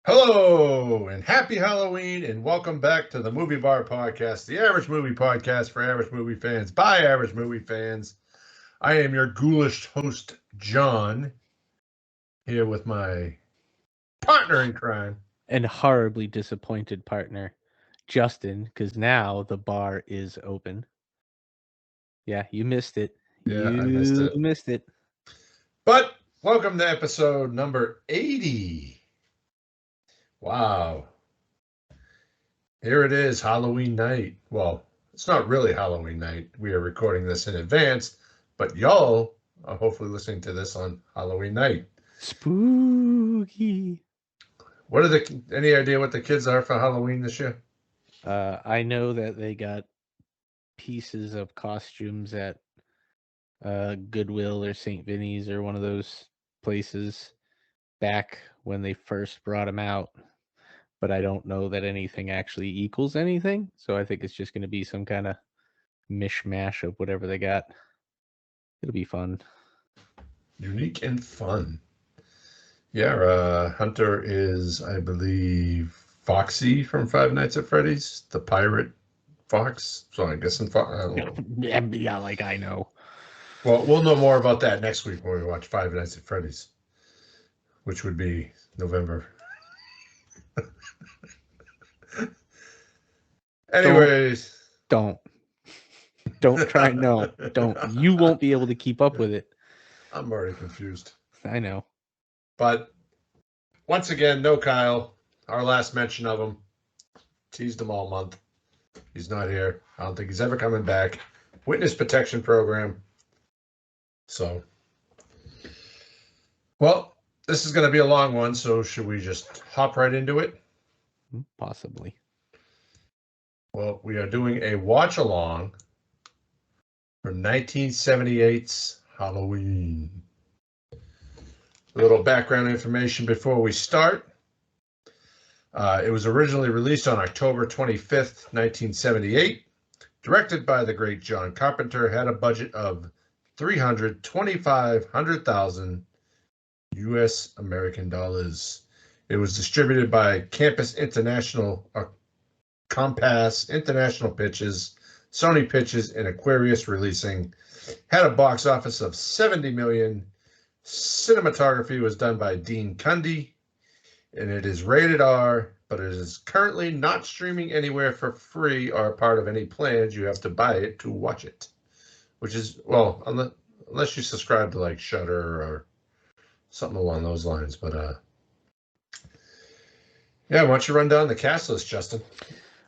Hello and happy Halloween and welcome back to the Movie Bar Podcast, the average movie podcast for average movie fans by average movie fans. I am your ghoulish host, John, here with my partner in crime. And horribly disappointed partner, Justin, because now the bar is open. Yeah, you missed it. Yeah, I missed You it. missed it. But welcome to episode number 80. Wow. Here it is, Halloween night. Well, it's not really Halloween night. We are recording this in advance, but y'all are hopefully listening to this on Halloween night. Spooky. What are any idea what the kids are for Halloween this year? I know that they got pieces of costumes at Goodwill or St. Vinny's or one of those places back when they first brought them out. But I don't know that anything actually equals anything. So I think it's just going to be some kind of mishmash of whatever they got. It'll be fun. Unique and fun. Yeah, Hunter is, I believe, Foxy from Five Nights at Freddy's, the pirate fox. So I guess Yeah, like I know. Well, we'll know more about that next week when we watch Five Nights at Freddy's, which would be November. Anyways. Don't try. No, don't. You won't be able to keep up with it. I'm already confused. I know. But once again, no Kyle. Our last mention of him. Teased him all month. He's not here. I don't think he's ever coming back. Witness protection program. So, well, this is going to be a long one, so should we just hop right into it? Possibly. Well, we are doing a watch along for 1978's Halloween. A little background information before we start. It was originally released on October 25th, 1978. Directed by the great John Carpenter, had a budget of $325,000 U.S. American dollars. It was distributed by Compass International Pictures, Sony Pictures, and Aquarius Releasing. Had a box office of $70 million. Cinematography was done by Dean Cundy, and it is rated R, but it is currently not streaming anywhere for free or part of any plans. You have to buy it to watch it, which is, well, unless you subscribe to like Shudder or something along those lines. But yeah, why don't you run down the cast list, Justin?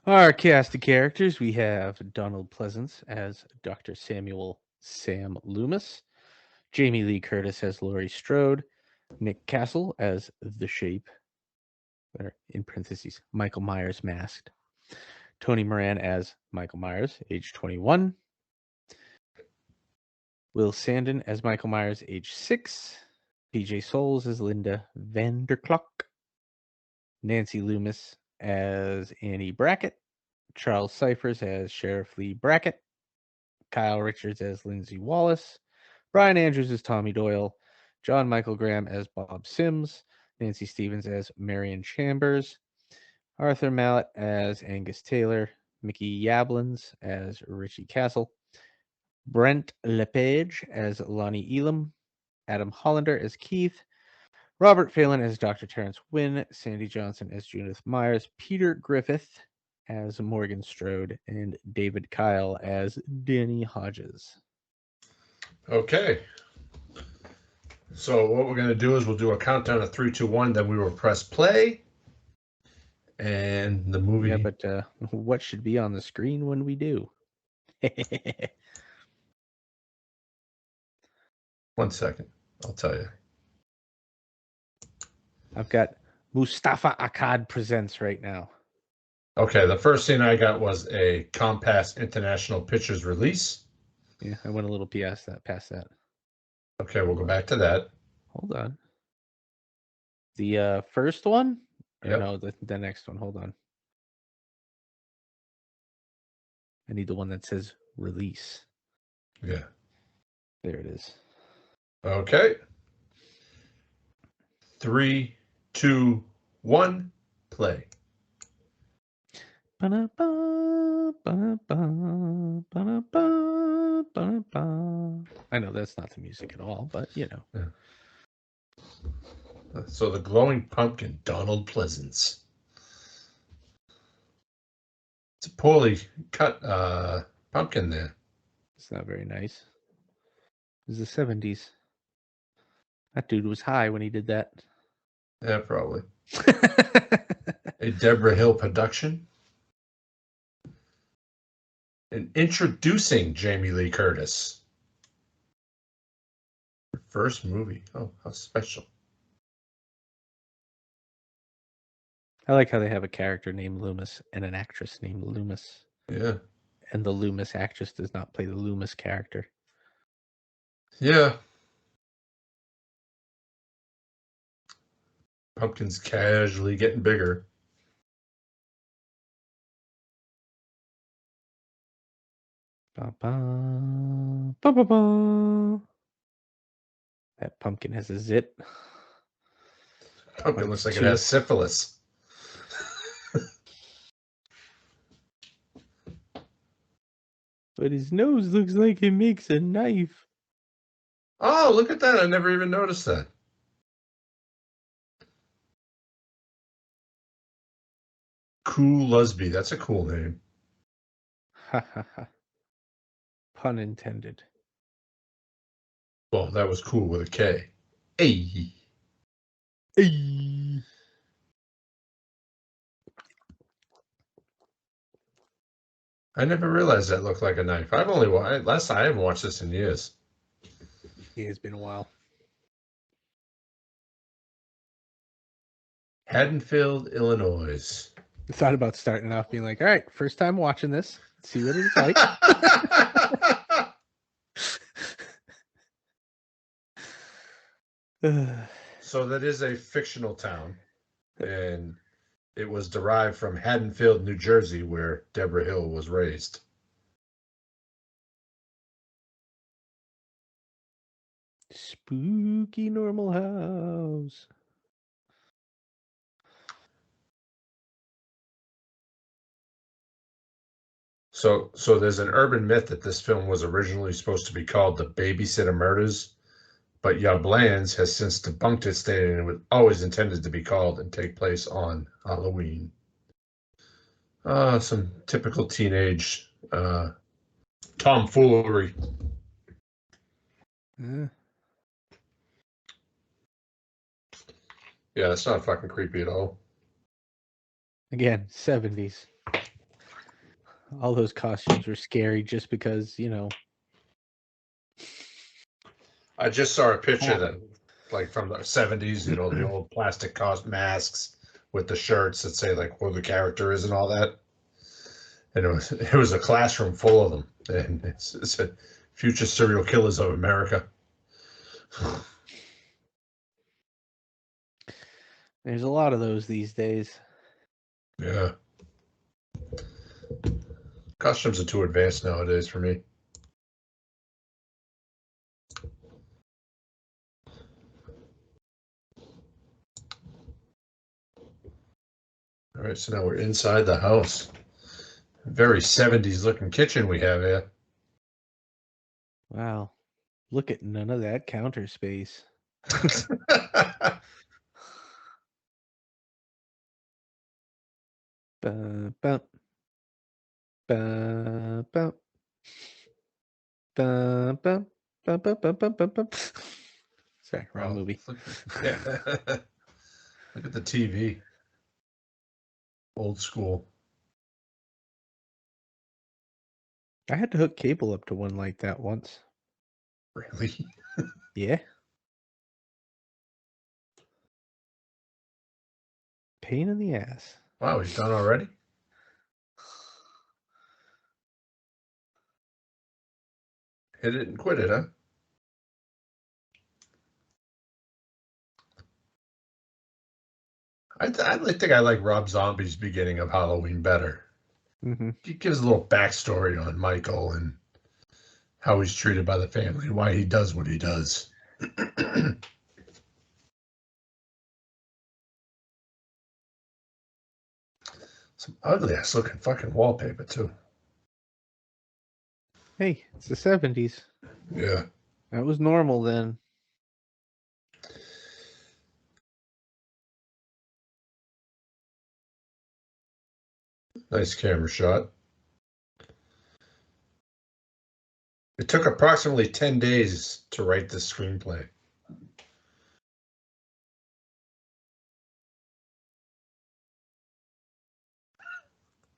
Our cast of characters, we have Donald Pleasance as Dr. Samuel Sam Loomis, Jamie Lee Curtis as Laurie Strode, Nick Castle as The Shape, or in parentheses, Michael Myers masked, Tony Moran as Michael Myers, age 21, Will Sandon as Michael Myers, age 6, PJ Souls as Linda Vanderklok, Nancy Loomis as Annie Brackett, Charles Cyphers as Sheriff Lee Brackett, Kyle Richards as Lindsay Wallace, Brian Andrews as Tommy Doyle, John Michael Graham as Bob Sims, Nancy Stevens as Marion Chambers, Arthur Mallet as Angus Taylor, Mickey Yablans as Richie Castle, Brent LePage as Lonnie Elam, Adam Hollander as Keith, Robert Phelan as Dr. Terrence Wynn, Sandy Johnson as Judith Myers, Peter Griffith as Morgan Strode, and David Kyle as Danny Hodges. Okay. So what we're going to do is we'll do a countdown of 3, 2, 1. Then we will press play. And the movie... Yeah, but what should be on the screen when we do? 1 second. I'll tell you. I've got Mustafa Akkad Presents right now. Okay, the first thing I got was a Compass International Pictures release. Yeah, I went a little past that. Okay, we'll go back to that. Hold on. The first one? Or Yep. no, the next one. Hold on. I need the one that says release. Yeah. There it is. Okay. 3, 2, 1, play. Ba-da-ba, ba-da-ba, ba-da-ba, ba-da-ba. I know that's not the music at all, but you know. Yeah. So the glowing pumpkin, Donald Pleasance. It's a poorly cut pumpkin there. It's not very nice. It was the 70s. That dude was high when he did that. Yeah, probably. A Deborah Hill production. And introducing Jamie Lee Curtis. Her first movie. Oh, how special. I like how they have a character named Loomis and an actress named Loomis. Yeah. And the Loomis actress does not play the Loomis character. Yeah. Pumpkin's casually getting bigger. Ba-ba, ba-ba-ba. That pumpkin has a zit. Pumpkin Like looks like it two. has syphilis. But his nose looks like it makes a knife. Oh, look at that. I never even noticed that. Cool Lusby. That's a cool name. Ha ha ha. Pun intended. Well, that was cool with a K. Hey. Hey. I never realized that looked like a knife. I haven't watched this in years. Yeah, it's been a while. Haddonfield, Illinois. I thought about starting off being like, all right, first time watching this. Let's see what it's like. So that is a fictional town, and it was derived from Haddonfield, New Jersey, where Deborah Hill was raised. Spooky normal house. So there's an urban myth that this film was originally supposed to be called The Babysitter Murders, but Yablans has since debunked it, stating it was always intended to be called and take place on Halloween. Some typical teenage tomfoolery. Yeah, it's not fucking creepy at all. Again, 70s. All those costumes were scary just because, you know. I just saw a picture that, like, from the 70s, you know, the old plastic masks with the shirts that say, like, who the character is and all that. And it was a classroom full of them. And it's a future serial killers of America. There's a lot of those these days. Yeah. Costumes are too advanced nowadays for me. All right, so now we're inside the house. Very 70s looking kitchen we have here. Wow. Look at none of that counter space. Ba, ba. Ba, ba. Ba, ba. Ba, ba, ba, ba, ba, ba. Sorry, wrong movie. Yeah. Look at the TV. Old school. I had to hook cable up to one like that once. Really? Yeah. Pain in the ass. Wow, he's done already? Hit it and quit it, huh? I think I like Rob Zombie's beginning of Halloween better. Mm-hmm. He gives a little backstory on Michael and how he's treated by the family and why he does what he does. Some ugly ass looking fucking wallpaper too. Hey, it's the 70s. Yeah. That was normal then. Nice camera shot. It took approximately 10 days to write this screenplay.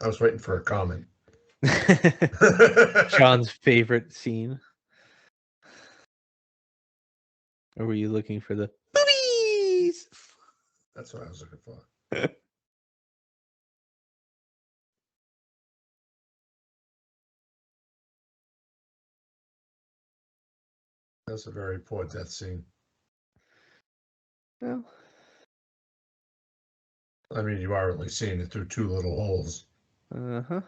I was waiting for a comment. Sean's favorite scene. Or were you looking for the boobies? That's what I was looking for. That's a very poor death scene. Well, I mean, you are only seeing it through two little holes. uh-huh.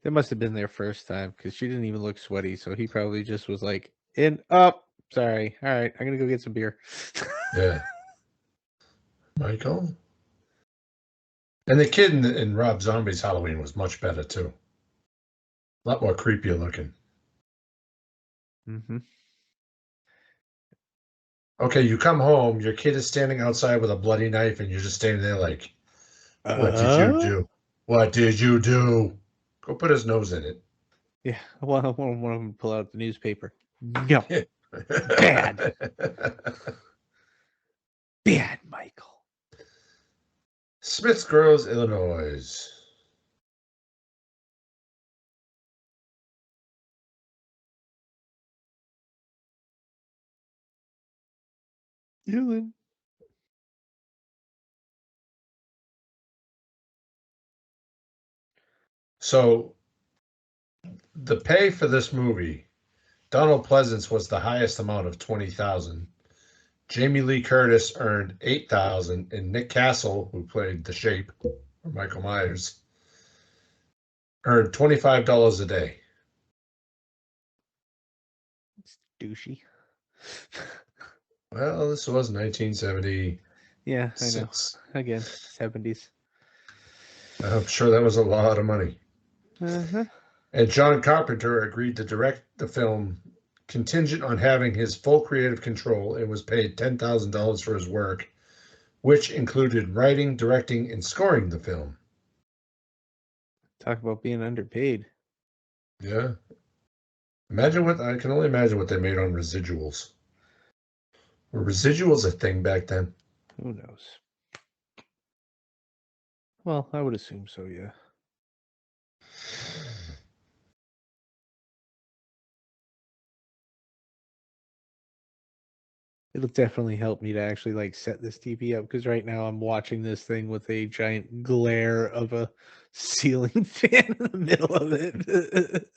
That must have been their first time because she didn't even look sweaty. So he probably just was like, in, up. Sorry. All right. I'm going to go get some beer. Yeah. Michael? And the kid in Rob Zombie's Halloween was much better, too. A lot more creepier looking. Mm-hmm. Okay, you come home, your kid is standing outside with a bloody knife, and you're just standing there like, what did you do? What did you do? Go put his nose in it. Yeah. One of them to pull out the newspaper. No. Bad. Bad, Michael. Smiths Groves, Illinois. Dylan. So the pay for this movie, Donald Pleasance was the highest amount of $20,000. Jamie Lee Curtis earned $8,000, and Nick Castle, who played the Shape, or Michael Myers, earned $25 a day. It's douchey. Well, this was 1970. Yeah, I know. Again, 70s. I'm sure that was a lot of money. Uh-huh. And John Carpenter agreed to direct the film contingent on having his full creative control and was paid $10,000 for his work, which included writing, directing, and scoring the film. Talk about being underpaid. Yeah. I can only imagine what they made on residuals. Were residuals a thing back then? Who knows? Well, I would assume so, yeah. It'll definitely help me to actually like set this TV up because right now I'm watching this thing with a giant glare of a ceiling fan in the middle of it.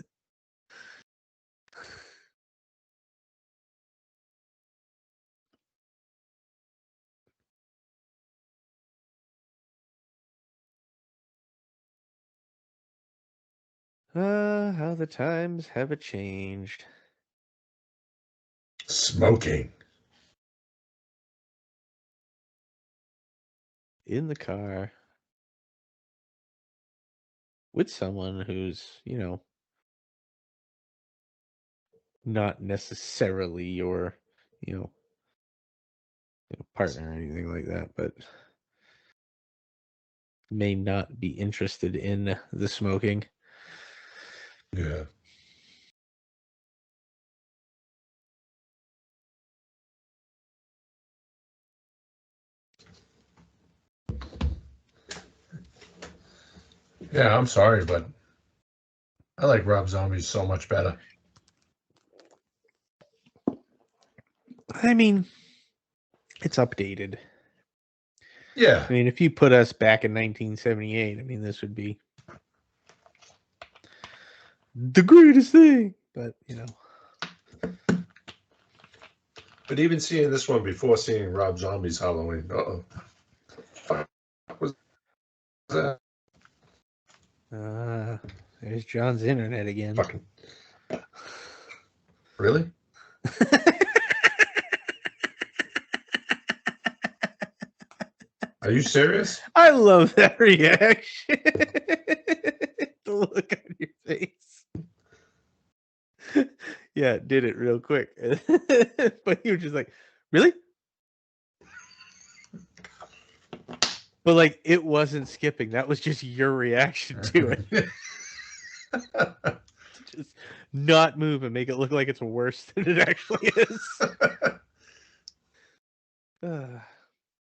How the times have changed. Smoking. In the car with someone who's, not necessarily your, you know, partner or anything like that, but may not be interested in the smoking. Yeah. Yeah, I'm sorry, but I like Rob Zombie so much better. I mean, it's updated. Yeah. I mean, if you put us back in 1978, I mean, this would be the greatest thing. But, But even seeing this one before seeing Rob Zombie's Halloween, fuck was that? there's John's internet again. Fucking. Really? Are you serious? I love that reaction. The look on your face. Yeah, did it real quick. But you were just like, really? But like, it wasn't skipping. That was just your reaction to it. Just not move and make it look like it's worse than it actually is.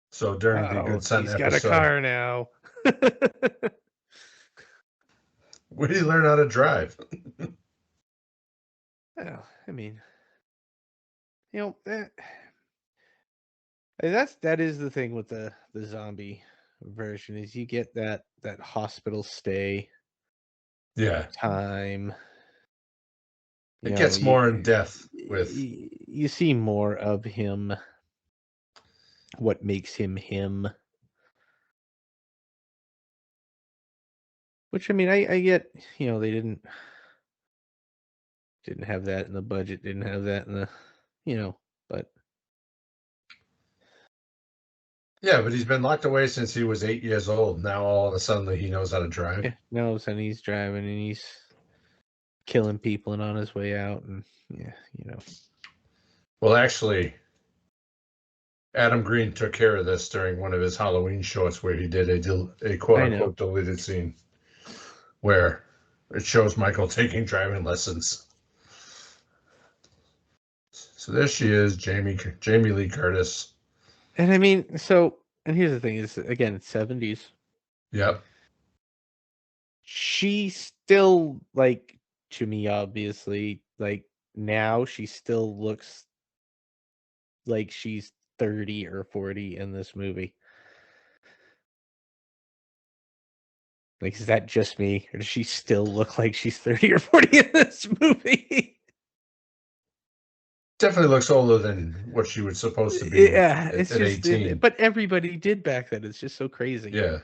So during the Good Son he's episode, got a car now. where did he learn how to drive? Well, I mean, you know, that is the thing with the zombie version is you get that hospital stay Yeah, time. it gets more in depth with. You see more of him. What makes him him? Which I mean, I get. You know, they didn't have that in the budget. Didn't have that in the, you know, but. Yeah, but he's been locked away since he was 8 years old. Now all of a sudden he knows how to drive. Yeah, now all of a sudden he's driving and he's killing people and on his way out, and yeah, you know. Well, actually, Adam Green took care of this during one of his Halloween shorts where he did a quote-unquote deleted scene where it shows Michael taking driving lessons. So there she is, Jamie Lee Curtis. And I mean, and here's the thing: is again, it's 70s. Yep. She still, like, to me, obviously, like now, she still looks like she's 30 or 40 in this movie. Like, is that just me, or does she still look like she's 30 or 40 in this movie? Definitely looks older than what she was supposed to be. Yeah, it's at just 18. but everybody did back then. It's just so crazy. Yeah.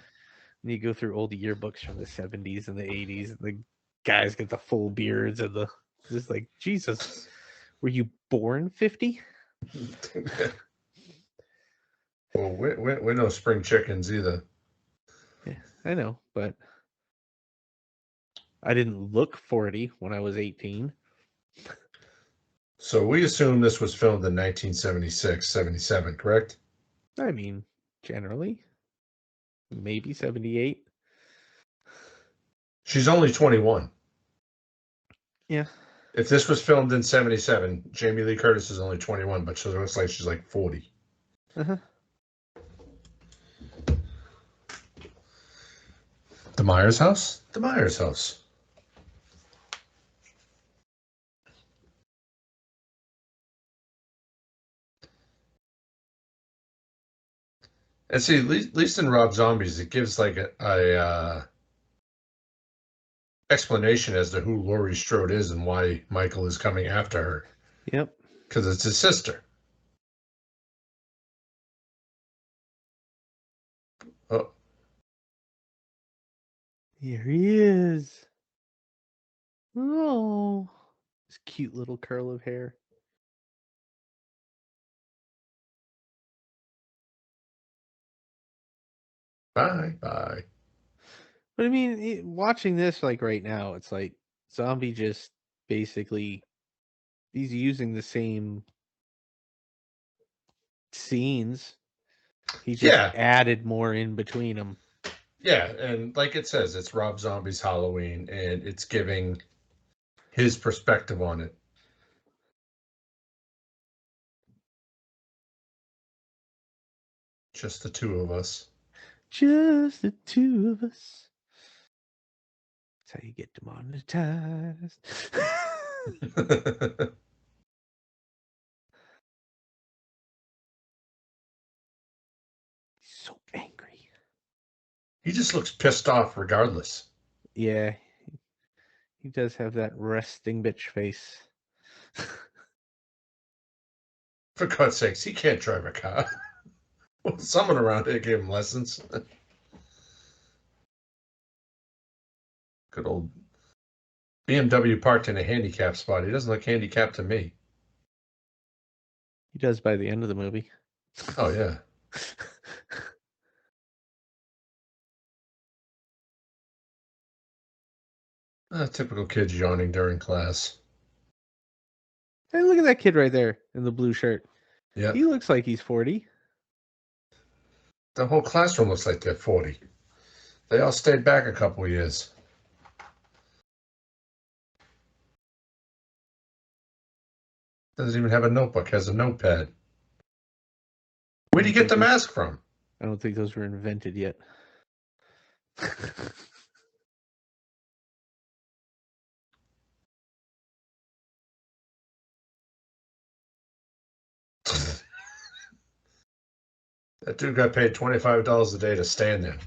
And you go through old yearbooks from the 70s and the 80s, and the guys get the full beards and the just like, Jesus, were you born 50? Well, we're no spring chickens either. Yeah, I know, but I didn't look 40 when I was 18. So we assume this was filmed in 1976, 77, correct? I mean, generally, maybe 78. She's only 21. Yeah. If this was filmed in 77, Jamie Lee Curtis is only 21, but she looks like she's like 40. Uh-huh. The Myers house? The Myers house. And see, at least in Rob Zombies, it gives like a explanation as to who Laurie Strode is and why Michael is coming after her. Yep. Because it's his sister. Oh. Here he is. Oh, this cute little curl of hair. Bye. But I mean, watching this like right now, it's like Zombie just basically he's using the same scenes. He just added more in between them. Yeah, and like it says, it's Rob Zombie's Halloween, and it's giving his perspective on it. Just the two of us. Just the two of us. That's how you get demonetized. He's so angry. He just looks pissed off regardless. Yeah. He does have that resting bitch face. For God's sakes, he can't drive a car. Someone around here gave him lessons. Good old BMW parked in a handicap spot. He doesn't look handicapped to me. He does by the end of the movie. Oh, yeah. Typical kids yawning during class. Hey, look at that kid right there in the blue shirt. Yeah. He looks like he's 40. The whole classroom looks like they're 40. They all stayed back a couple of years. Doesn't even have a notebook, has a notepad. Where'd you get the mask from? I don't think those were invented yet. That dude got paid $25 a day to stand there.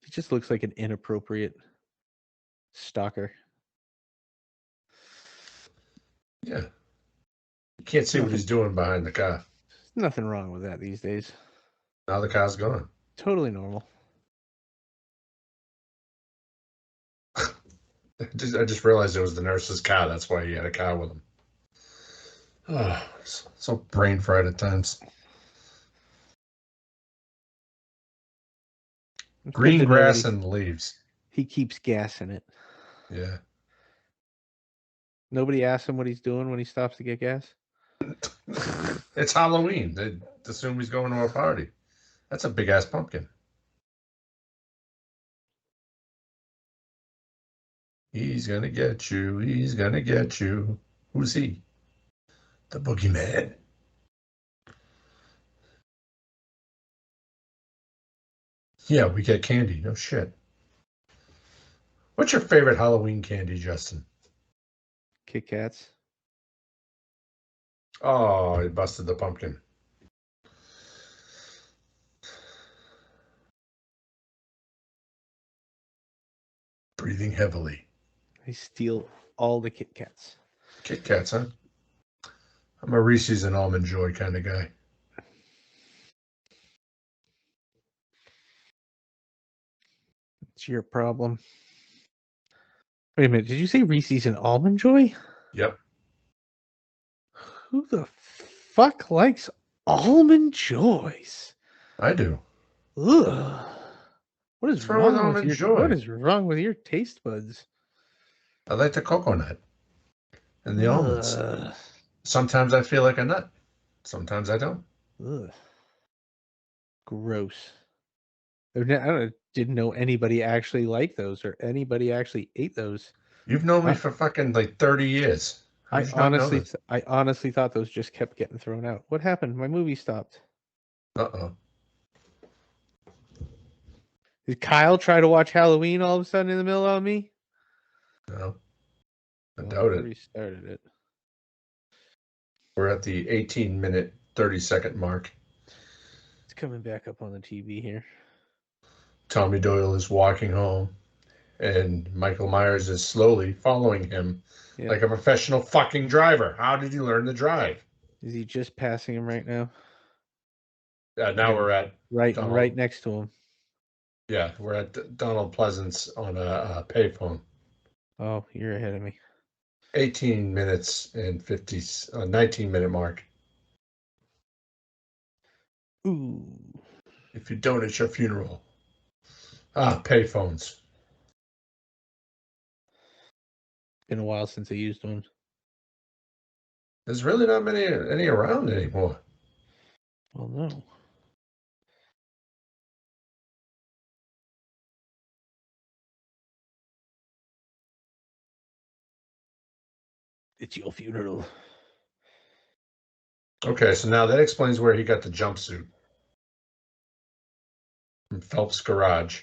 He just looks like an inappropriate stalker. Yeah. You can't see what he's doing behind the car. There's nothing wrong with that these days. Now the car's gone. Totally normal. I just realized it was the nurse's car. That's why he had a car with him. Oh, so brain fried at times. It's Green good to know grass that and leaves. he keeps gas in it. Yeah. Nobody asks him what he's doing when he stops to get gas. It's Halloween. They assume he's going to a party. That's a big ass pumpkin. He's gonna get you. He's gonna get you. Who's he? The boogeyman. Yeah, we get candy. No shit. What's your favorite Halloween candy, Justin? Kit Kats. Oh, he busted the pumpkin. Breathing heavily. I steal all the Kit Kats. Kit Kats, huh? I'm a Reese's and Almond Joy kind of guy. It's your problem. Wait a minute. Did you say Reese's and Almond Joy? Yep. Who the fuck likes Almond Joys? I do. Ugh. What's wrong with Almond Joy? What is wrong with your taste buds? I like the coconut and the almonds. Sometimes I feel like a nut. Sometimes I don't. Ugh. Gross. Didn't know anybody actually liked those or anybody actually ate those. You've known me for fucking like 30 years. I honestly thought those just kept getting thrown out. What happened? My movie stopped. Uh-oh. Did Kyle try to watch Halloween all of a sudden in the middle of me? No. I doubt it. Restarted it. We're at the 18-minute, 30-second mark. It's coming back up on the TV here. Tommy Doyle is walking home, and Michael Myers is slowly following him like a professional fucking driver. How did he learn to drive? Is he just passing him right now? Now we're at right next to him. Yeah, we're at Donald Pleasance on a payphone. Oh, you're ahead of me. 18 minutes and 19-minute mark. Ooh. If you don't, it's your funeral. Payphones. Been a while since I used one. There's really not any around anymore. Well, no. It's your funeral. Okay, so now that explains where he got the jumpsuit. From Phelps' garage.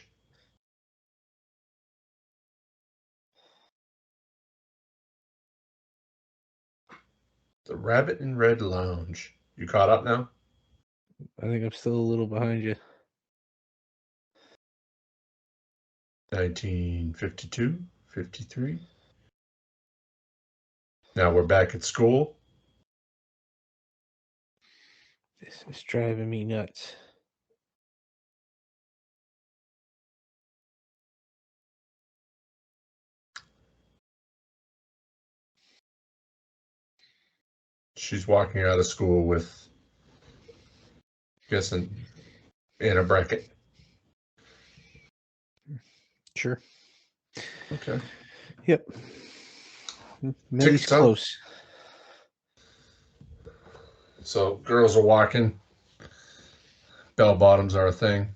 The Rabbit in Red Lounge. You caught up now? I think I'm still a little behind you. 1952, 53. Now we're back at school. This is driving me nuts. She's walking out of school with, I guess, in a bracket. Sure. Okay. Yep. Millie's Tickets out. close. So girls are walking. Bell bottoms are a thing.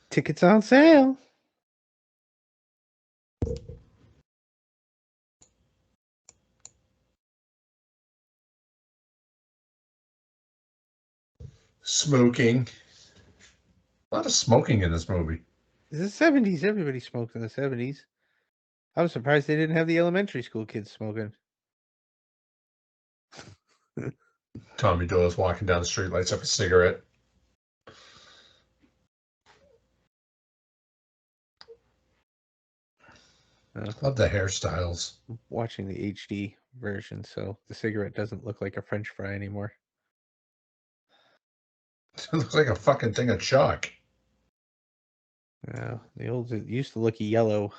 Tickets on sale. Smoking. A lot of smoking in this movie. It's the 70s. Everybody smoked in the 70s. I was surprised they didn't have the elementary school kids smoking. Tommy Doyle's walking down the street, lights up a cigarette. Love the hairstyles. I'm watching the HD version, so the cigarette doesn't look like a French fry anymore. It looks like a fucking thing of chalk. The old it used to look yellow.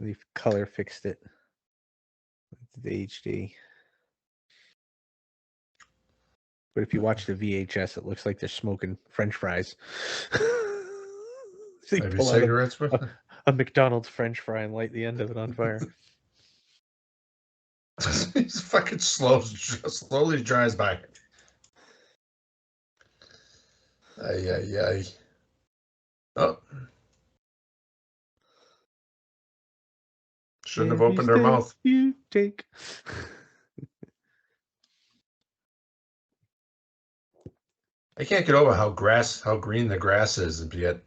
The color fixed it. The HD. But if you watch the VHS, it looks like they're smoking French fries. They Maybe pull out cigarettes. a McDonald's French fry and light the end of it on fire. He's fucking slowly drives by. Ay, ay, ay. Oh. Shouldn't have opened her mouth. You take. I can't get over how green the grass is, and yet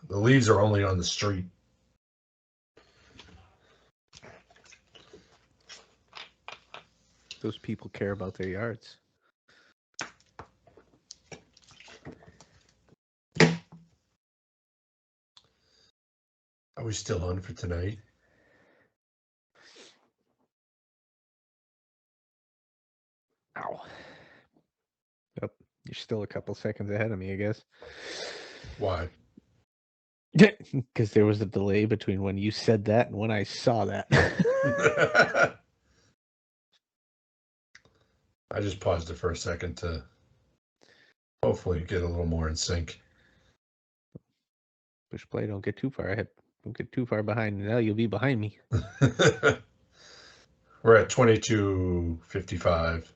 the leaves are only on the street. Those people care about their yards. Are we still on for tonight? Ow. Yep. You're still a couple seconds ahead of me, I guess. Why? Because there was a delay between when you said that and when I saw that. I just paused it for a second to hopefully get a little more in sync. Push play, don't get too far ahead. Don't get too far behind. Now you'll be behind me. We're at 22:55.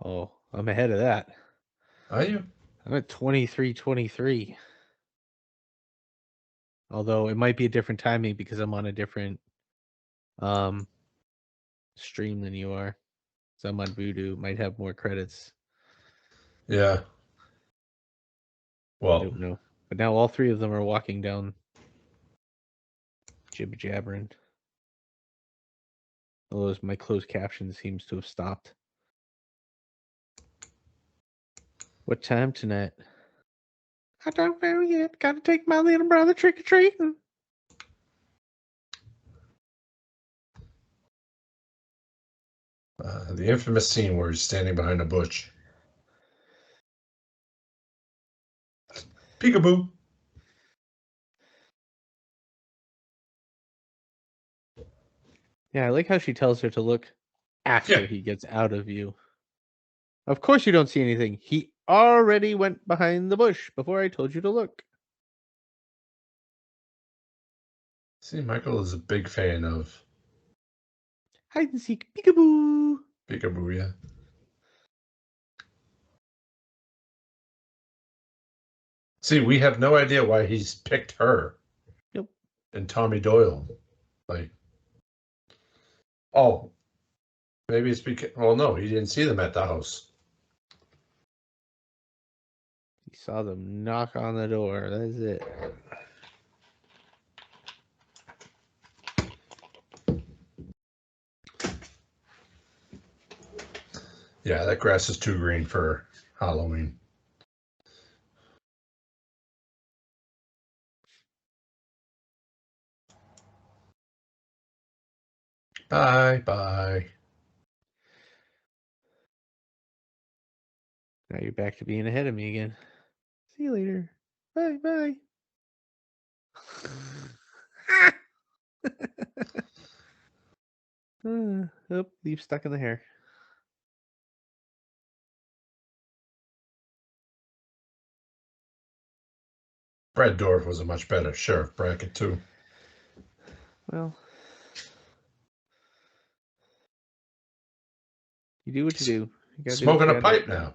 Oh, I'm ahead of that. Are you? I'm at 23:23. Although it might be a different timing because I'm on a different stream than you are. So I'm on Voodoo. Might have more credits. Yeah. Well, I don't know. But now all three of them are walking down jib jabbering. Although my closed caption seems to have stopped. What time tonight? I don't know yet. Gotta take my little brother trick-or-treating. The infamous scene where he's standing behind a bush. Peekaboo. Yeah, I like how she tells her to look after he gets out of view. Of course you don't see anything. He already went behind the bush before I told you to look. See, Michael is a big fan of Hide and seek, peekaboo. Peekaboo, yeah. See, we have no idea why he's picked her. Nope. And Tommy Doyle. Like, oh, maybe it's because, well, no, he didn't see them at the house. He saw them knock on the door. That's it. Yeah, that grass is too green for Halloween. Bye. Now you're back to being ahead of me again. See you later. Bye. Oh, leaf stuck in the hair. Brad Dorff was a much better sheriff bracket, too. Well, you do what you do. You gotta do what Smoking you a gotta pipe do. now.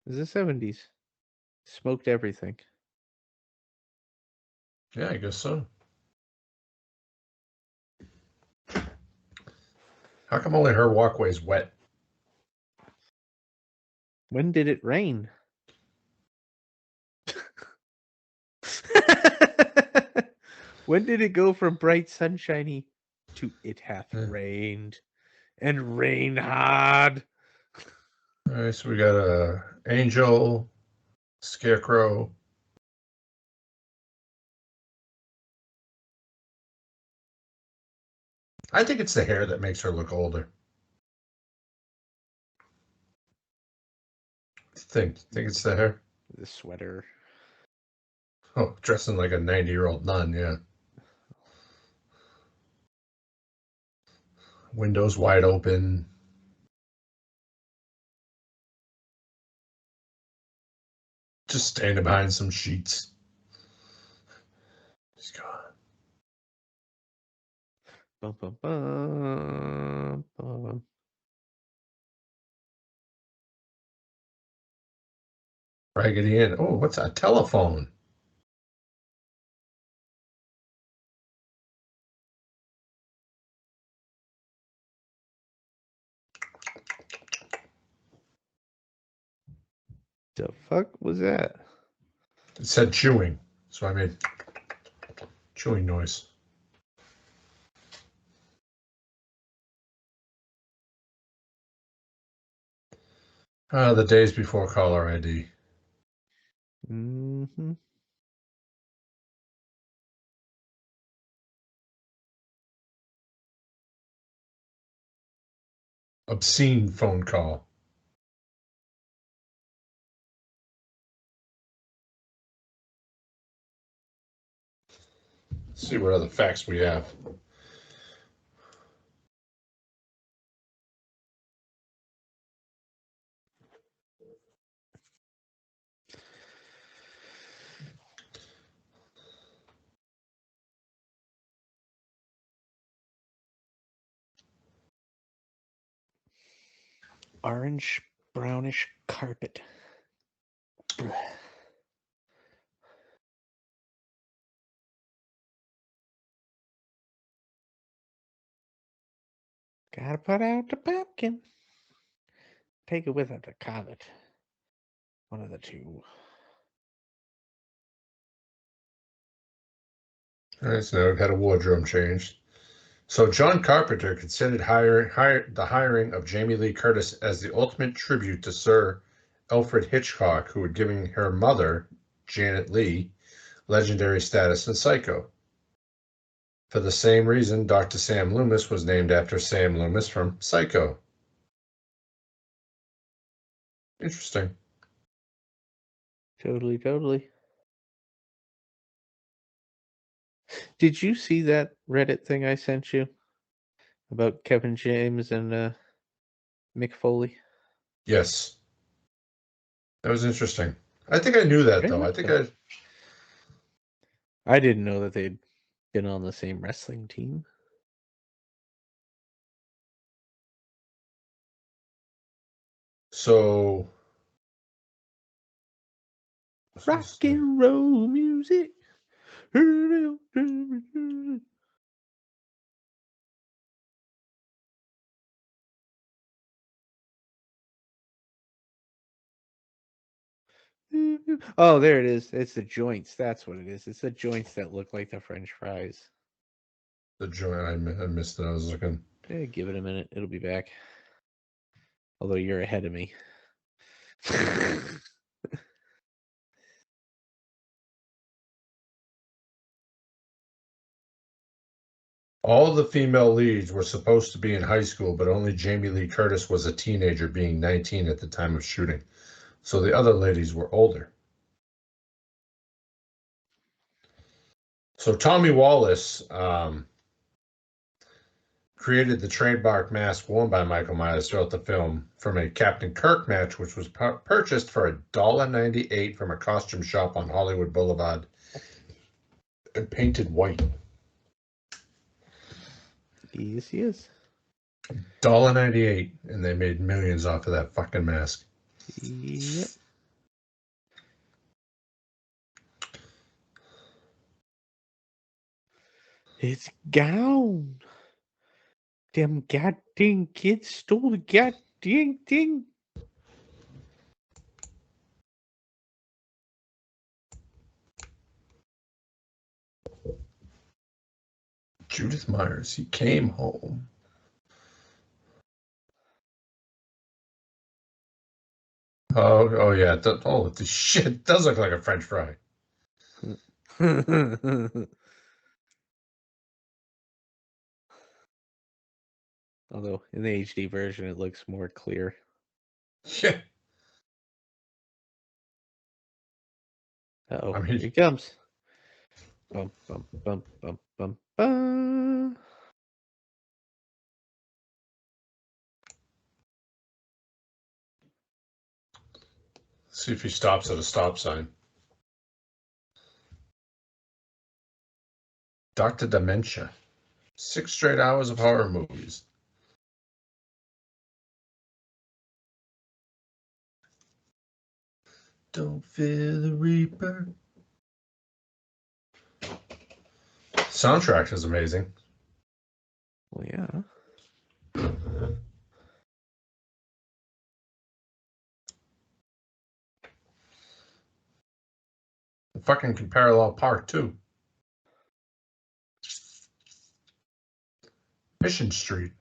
It was the 70s. Smoked everything. Yeah, I guess so. How come only her walkway's wet? When did it rain? When did it go from bright sunshiny to it hath rained and rain hard? All right, so we got a angel, scarecrow. I think it's the hair that makes her look older. Think it's the hair? The sweater. Oh, dressing like a 90-year-old nun, yeah. Windows wide open. Just standing behind some sheets. He's gone. Bum, bum, bum, bum. Raggedy Ann. Oh, what's a telephone? The fuck was that? It said chewing, so I made chewing noise. The days before caller ID. Mm-hmm. Obscene phone call. Let's see what other facts we have. Orange brownish carpet. Gotta put out the pumpkin. Take it with it, the comet. One of the two. All right, so now we've had a wardrobe change. So John Carpenter considered the hiring of Jamie Lee Curtis as the ultimate tribute to Sir Alfred Hitchcock, who had given her mother, Janet Leigh, legendary status in Psycho. For the same reason, Dr. Sam Loomis was named after Sam Loomis from Psycho. Interesting. Totally, totally. Did you see that Reddit thing I sent you about Kevin James and Mick Foley? Yes. That was interesting. I think I knew that, Very though. I much think so. I didn't know that they'd been on the same wrestling team. So. Rock and roll music. Oh, there it is. It's the joints. That's what it is. It's the joints that look like the French fries. The joint, I missed it. I was looking. Give it a minute. It'll be back. Although you're ahead of me. All the female leads were supposed to be in high school, but only Jamie Lee Curtis was a teenager, being 19 at the time of shooting. So the other ladies were older. So Tommy Wallace created the trademark mask worn by Michael Myers throughout the film from a Captain Kirk match, which was purchased for $1.98 from a costume shop on Hollywood Boulevard and painted white. Yes, he is. $1.98, and they made millions off of that fucking mask. Yep. It's gone. Them goddamn kids stole the goddamn thing. Judith Myers, he came home. Oh yeah. The shit does look like a French fry. Although in the HD version, it looks more clear. Yeah. Uh-oh, I mean, here he comes. Bum, bum, bum, bum, bum, bum. see if he stops at a stop sign. Dr. Dementia. 6 straight hours of horror movies. Don't fear the Reaper. Soundtrack is amazing. Well, yeah. The fucking can parallel park too. Mission Street.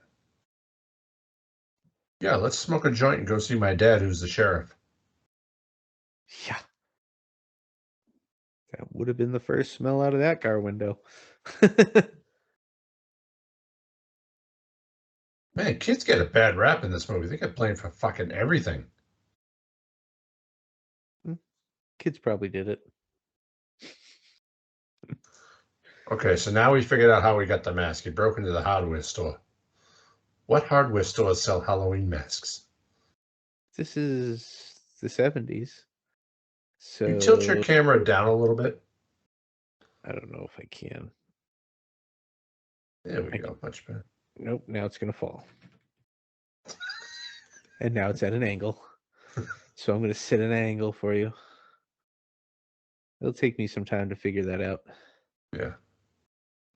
Yeah, let's smoke a joint and go see my dad, who's the sheriff. Yeah. That would have been the first smell out of that car window. Man, kids get a bad rap in this movie. They get blamed for fucking everything. Kids probably did it. Okay, so now we figured out how we got the mask. He broke into the hardware store. What hardware stores sell Halloween masks? This is the 70s. So You tilt your camera down a little bit. I don't know if I can. There we go. Much better. Nope, now it's going to fall. And now it's at an angle. So I'm going to set an angle for you. It'll take me some time to figure that out. Yeah.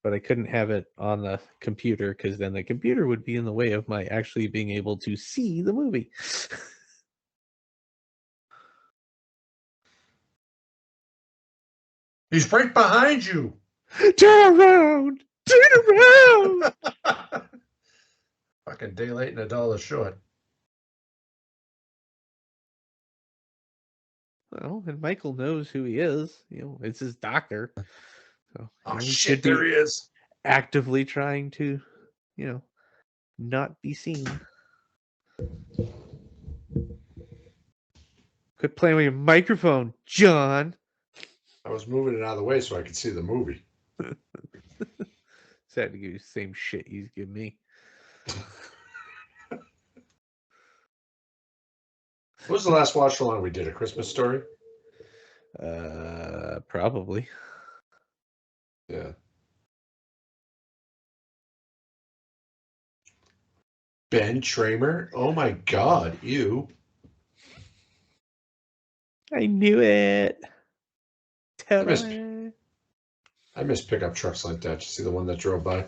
But I couldn't have it on the computer because then the computer would be in the way of my actually being able to see the movie. He's right behind you. Turn around! Turn around! Fucking day late and $1 short. Well, and Michael knows who he is. You know, it's his doctor. So Oh he shit, should be there he is. actively trying to, not be seen. Quit playing with your microphone, John. I was moving it out of the way so I could see the movie. Sad to give you the same shit you give me. What was the last watch along we did? A Christmas Story? Probably. Yeah. Ben Tramer? Oh my god, ew. I knew it. I miss pickup trucks like that. You see the one that drove by?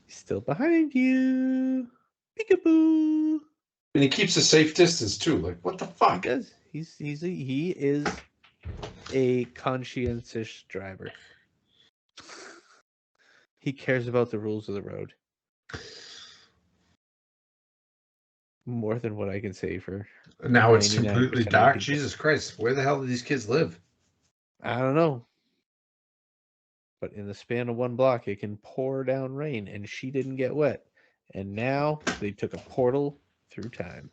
He's still behind you. Peekaboo. And he keeps a safe distance too. Like, what the fuck? He does. He is a conscientious driver. He cares about the rules of the road. More than what I can say for. Now it's 99% of completely the dark. people. Jesus Christ. Where the hell do these kids live? I don't know. But in the span of one block, it can pour down rain, and she didn't get wet. And now they took a portal through time.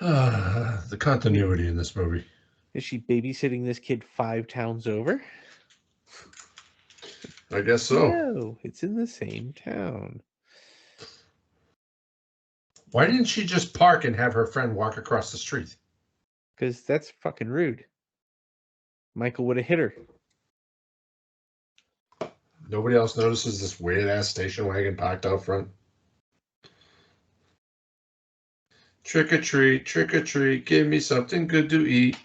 The continuity in this movie. Is she babysitting this kid 5 towns over? I guess so. No, it's in the same town. Why didn't she just park and have her friend walk across the street? Because that's fucking rude. Michael would have hit her. Nobody else notices this weird-ass station wagon parked out front? Trick or treat, give me something good to eat.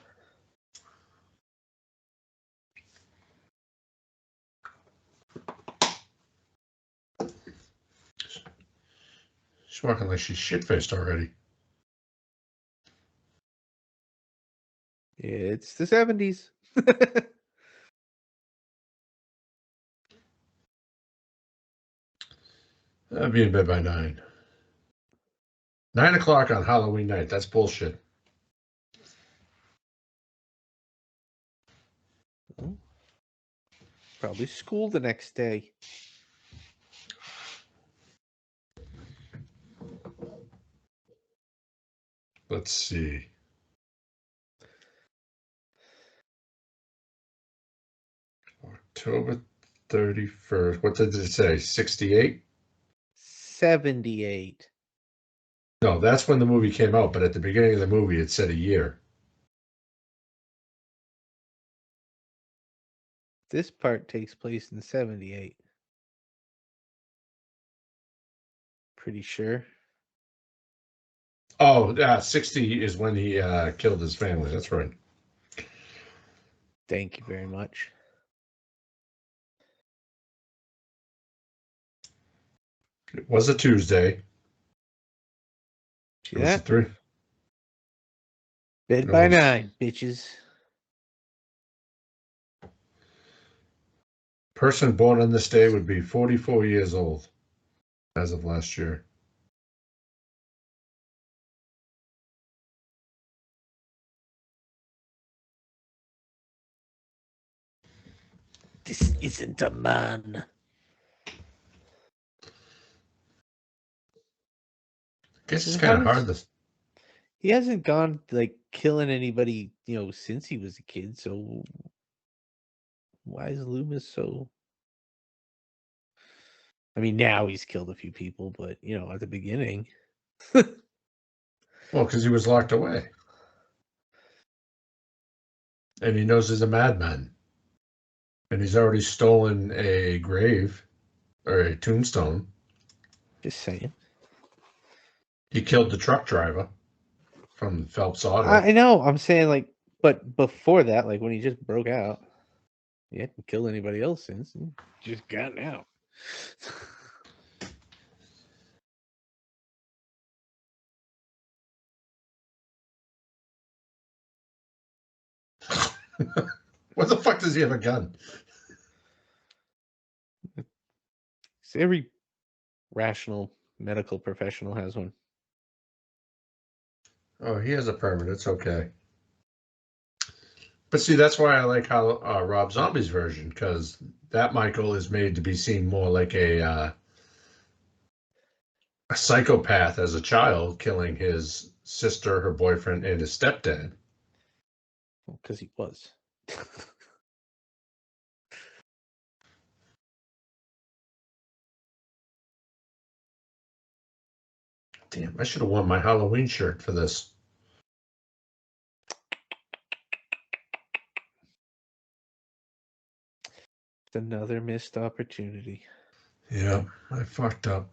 She's walking like she's shit-faced already. It's the 70s. I'll be in bed by 9. 9 o'clock on Halloween night. That's bullshit. Probably school the next day. Let's see. October 31st. What did it say? 68? 78. No, that's when the movie came out, but at the beginning of the movie, it said a year. This part takes place in 78. Pretty sure. Oh, 60 is when he killed his family. That's right. Thank you very much. It was a Tuesday. See It was a that? 3. Bed It by was- 9, bitches. Person born on this day would be 44 years old as of last year. This isn't a man. I guess it's How kind of does- hard to. He hasn't gone like killing anybody, since he was a kid. So why is Loomis so? I mean, now he's killed a few people, but at the beginning, Well, because he was locked away. And he knows he's a madman. And he's already stolen a grave or a tombstone. just saying. He killed the truck driver from Phelps Auto. I know. I'm saying like, but before that, like when he just broke out, he hadn't killed anybody else since. He just gotten out. What the fuck does he have a gun? So every rational medical professional has one. Oh, he has a permit. It's okay. But see, that's why I like how Rob Zombie's version, because that Michael is made to be seen more like a psychopath as a child, killing his sister, her boyfriend, and his stepdad. Because he was. Damn, I should have worn my Halloween shirt for this. It's another missed opportunity. Yeah, I fucked up.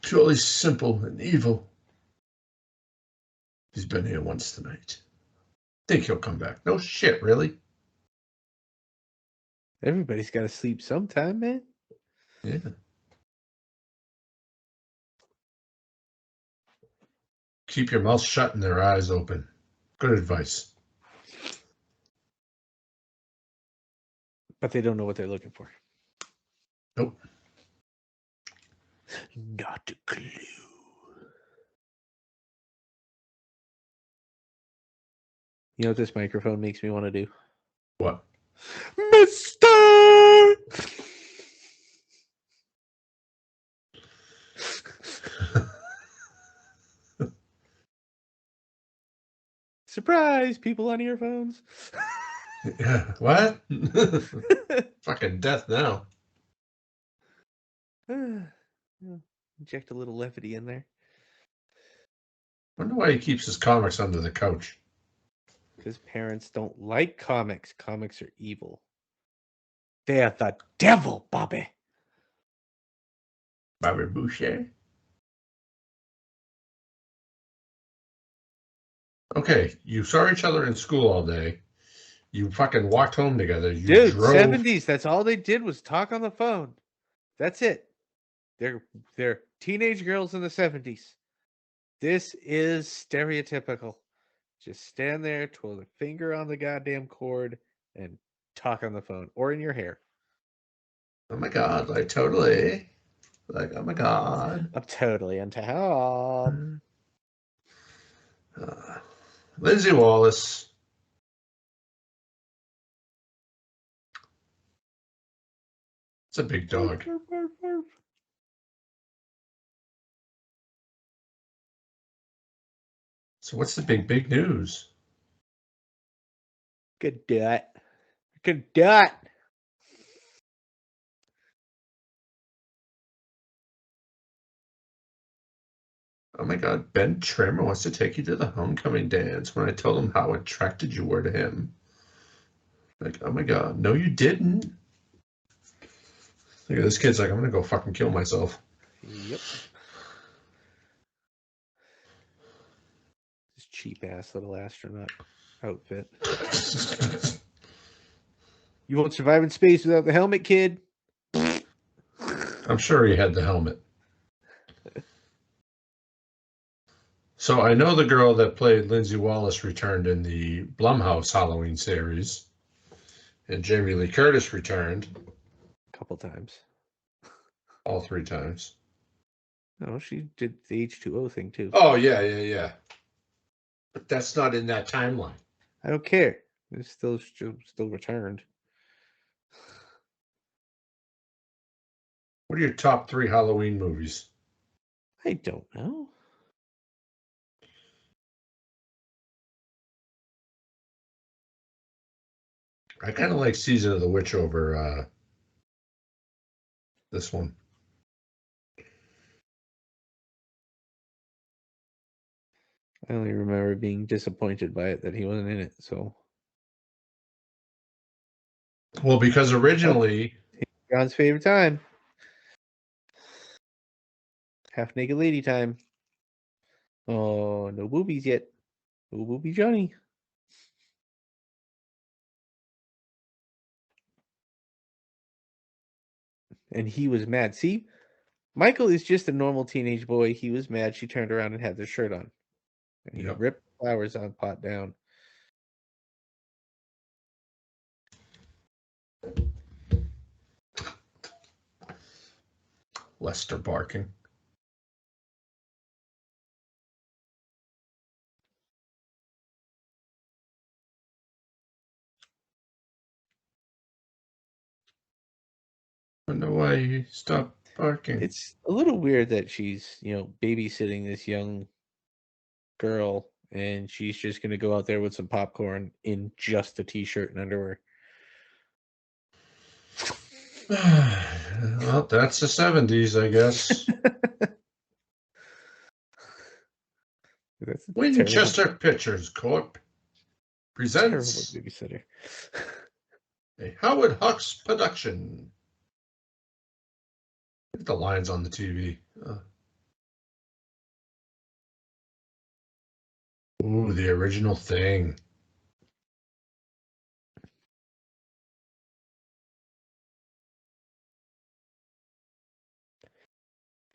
Purely simple and evil. He's been here once tonight. Think he'll come back. No shit, really? Everybody's got to sleep sometime, man. Yeah. Keep your mouth shut and their eyes open. Good advice. But they don't know what they're looking for. Nope. Not a clue. You know what this microphone makes me want to do? What? Mister! Surprise, people on earphones. Yeah, what? Fucking death now. Inject a little levity in there. Wonder why he keeps his comics under the couch. Because parents don't like comics. Comics are evil. They are the devil, Bobby. Bobby Boucher. Okay, you saw each other in school all day. You fucking walked home together. You Dude, drove. 70s, that's all they did was talk on the phone. That's it. They're teenage girls in the 70s. This is stereotypical. Just stand there, twirl a finger on the goddamn cord, and talk on the phone or in your hair. Oh my god, like totally. Like, oh my god. I'm totally into him. Lindsay Wallace. It's a big dog. So what's the big news? Good dot. Good dot. Oh my god, Ben Trimmer wants to take you to the homecoming dance when I told him how attracted you were to him. Like, oh my god, no you didn't. Look at this kid's like, I'm gonna go fucking kill myself. Yep. This cheap ass little astronaut outfit. You won't survive in space without the helmet, kid. I'm sure he had the helmet. So I know the girl that played Lindsay Wallace returned in the Blumhouse Halloween series, and Jamie Lee Curtis returned. A couple times. All 3 times. No, she did the H2O thing too. Oh, yeah. But that's not in that timeline. I don't care. It's still returned. What are your top 3 Halloween movies? I don't know. I kind of like Season of the Witch over this one. I only remember being disappointed by it that he wasn't in it. So, Well, because originally, John's favorite time. Half naked lady time. Oh, no boobies yet. No boobie Johnny. And he was mad. See, Michael is just a normal teenage boy. He was mad. She turned around and had their shirt on. And he Yep. ripped the flowers on pot down. Lester barking. I wonder why he stopped barking. It's a little weird that she's, babysitting this young girl and she's just going to go out there with some popcorn in just a t-shirt and underwear. Well, that's the 70s, I guess. That's a Winchester Pictures Corp. presents terrible babysitter. a Howard Hawks production. Look at the lines on the TV. Ooh, the original thing.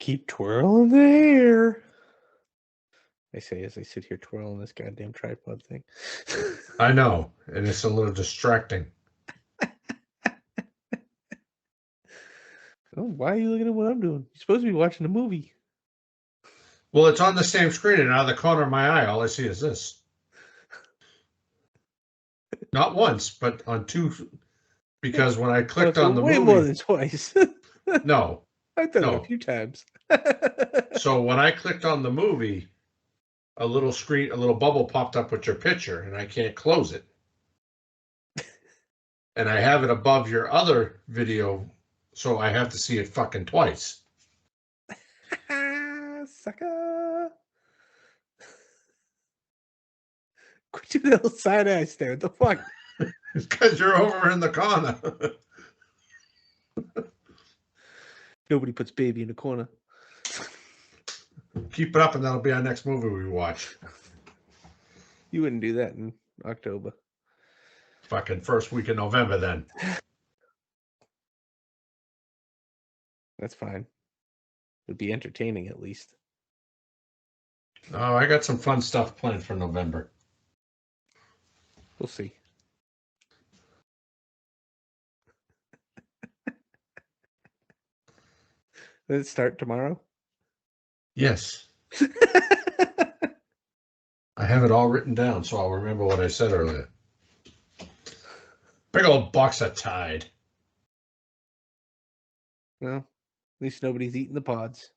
Keep twirling the hair. I say as I sit here twirling this goddamn tripod thing. I know, and it's a little distracting. Oh, why are you looking at what I'm doing? You're supposed to be watching a movie. Well, it's on the same screen, and out of the corner of my eye, all I see is this. Not once, but on 2 because when I Oh, clicked so on the way more movie, than twice. no, I've done it a no. few times. So when I clicked on the movie, a little bubble popped up with your picture, and I can't close it. And I have it above your other video, so I have to see it fucking twice. Sucker. Quit your little side eye stare. What the fuck? Because you're over in the corner. Nobody puts baby in the corner. Keep it up, and that'll be our next movie we watch. You wouldn't do that in October. Fucking first week in November, then. That's fine. It'd be entertaining at least. Oh, I got some fun stuff planned for November. We'll see. Does it start tomorrow? Yes. I have it all written down, so I'll remember what I said earlier. Big old box of Tide. Well, at least nobody's eating the pods.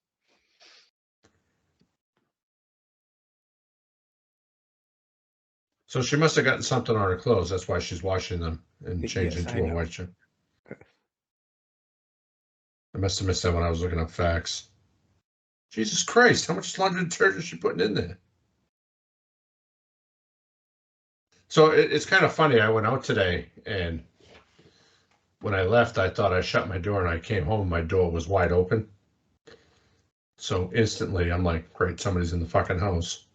So she must have gotten something on her clothes. That's why she's washing them and changing Yes, to I a know. white shirt. I must have missed that when I was looking up facts. Jesus Christ, how much laundry detergent is she putting in there? So it's kind of funny. I went out today, and when I left, I thought I shut my door, and I came home, my door was wide open. So instantly, I'm like, great, somebody's in the fucking house.